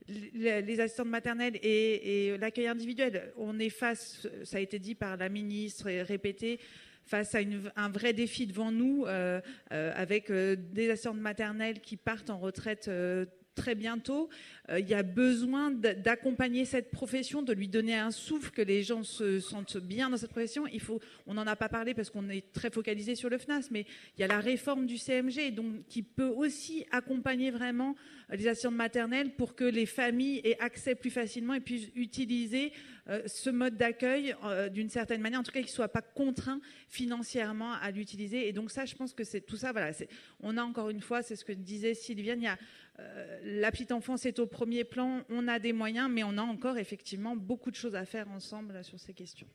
Speaker 5: les assistantes maternelles et l'accueil individuel. On est face, ça a été dit par la ministre et répété, face à un vrai défi devant nous, avec des assistantes maternelles qui partent en retraite très bientôt. Il y a besoin d'accompagner cette profession, de lui donner un souffle, que les gens se sentent bien dans cette profession. On n'en a pas parlé parce qu'on est très focalisé sur le FNAS, mais il y a la réforme du CMG, donc, qui peut aussi accompagner vraiment les assistantes maternelles pour que les familles aient accès plus facilement et puissent utiliser ce mode d'accueil d'une certaine manière, en tout cas qu'ils ne soient pas contraints financièrement à l'utiliser. Et donc ça, je pense que c'est tout ça. Voilà, on a encore une fois, c'est ce que disait Sylviane, la petite enfance est au premier plan, on a des moyens, mais on a encore effectivement beaucoup de choses à faire ensemble sur ces questions.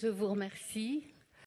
Speaker 1: Je vous remercie.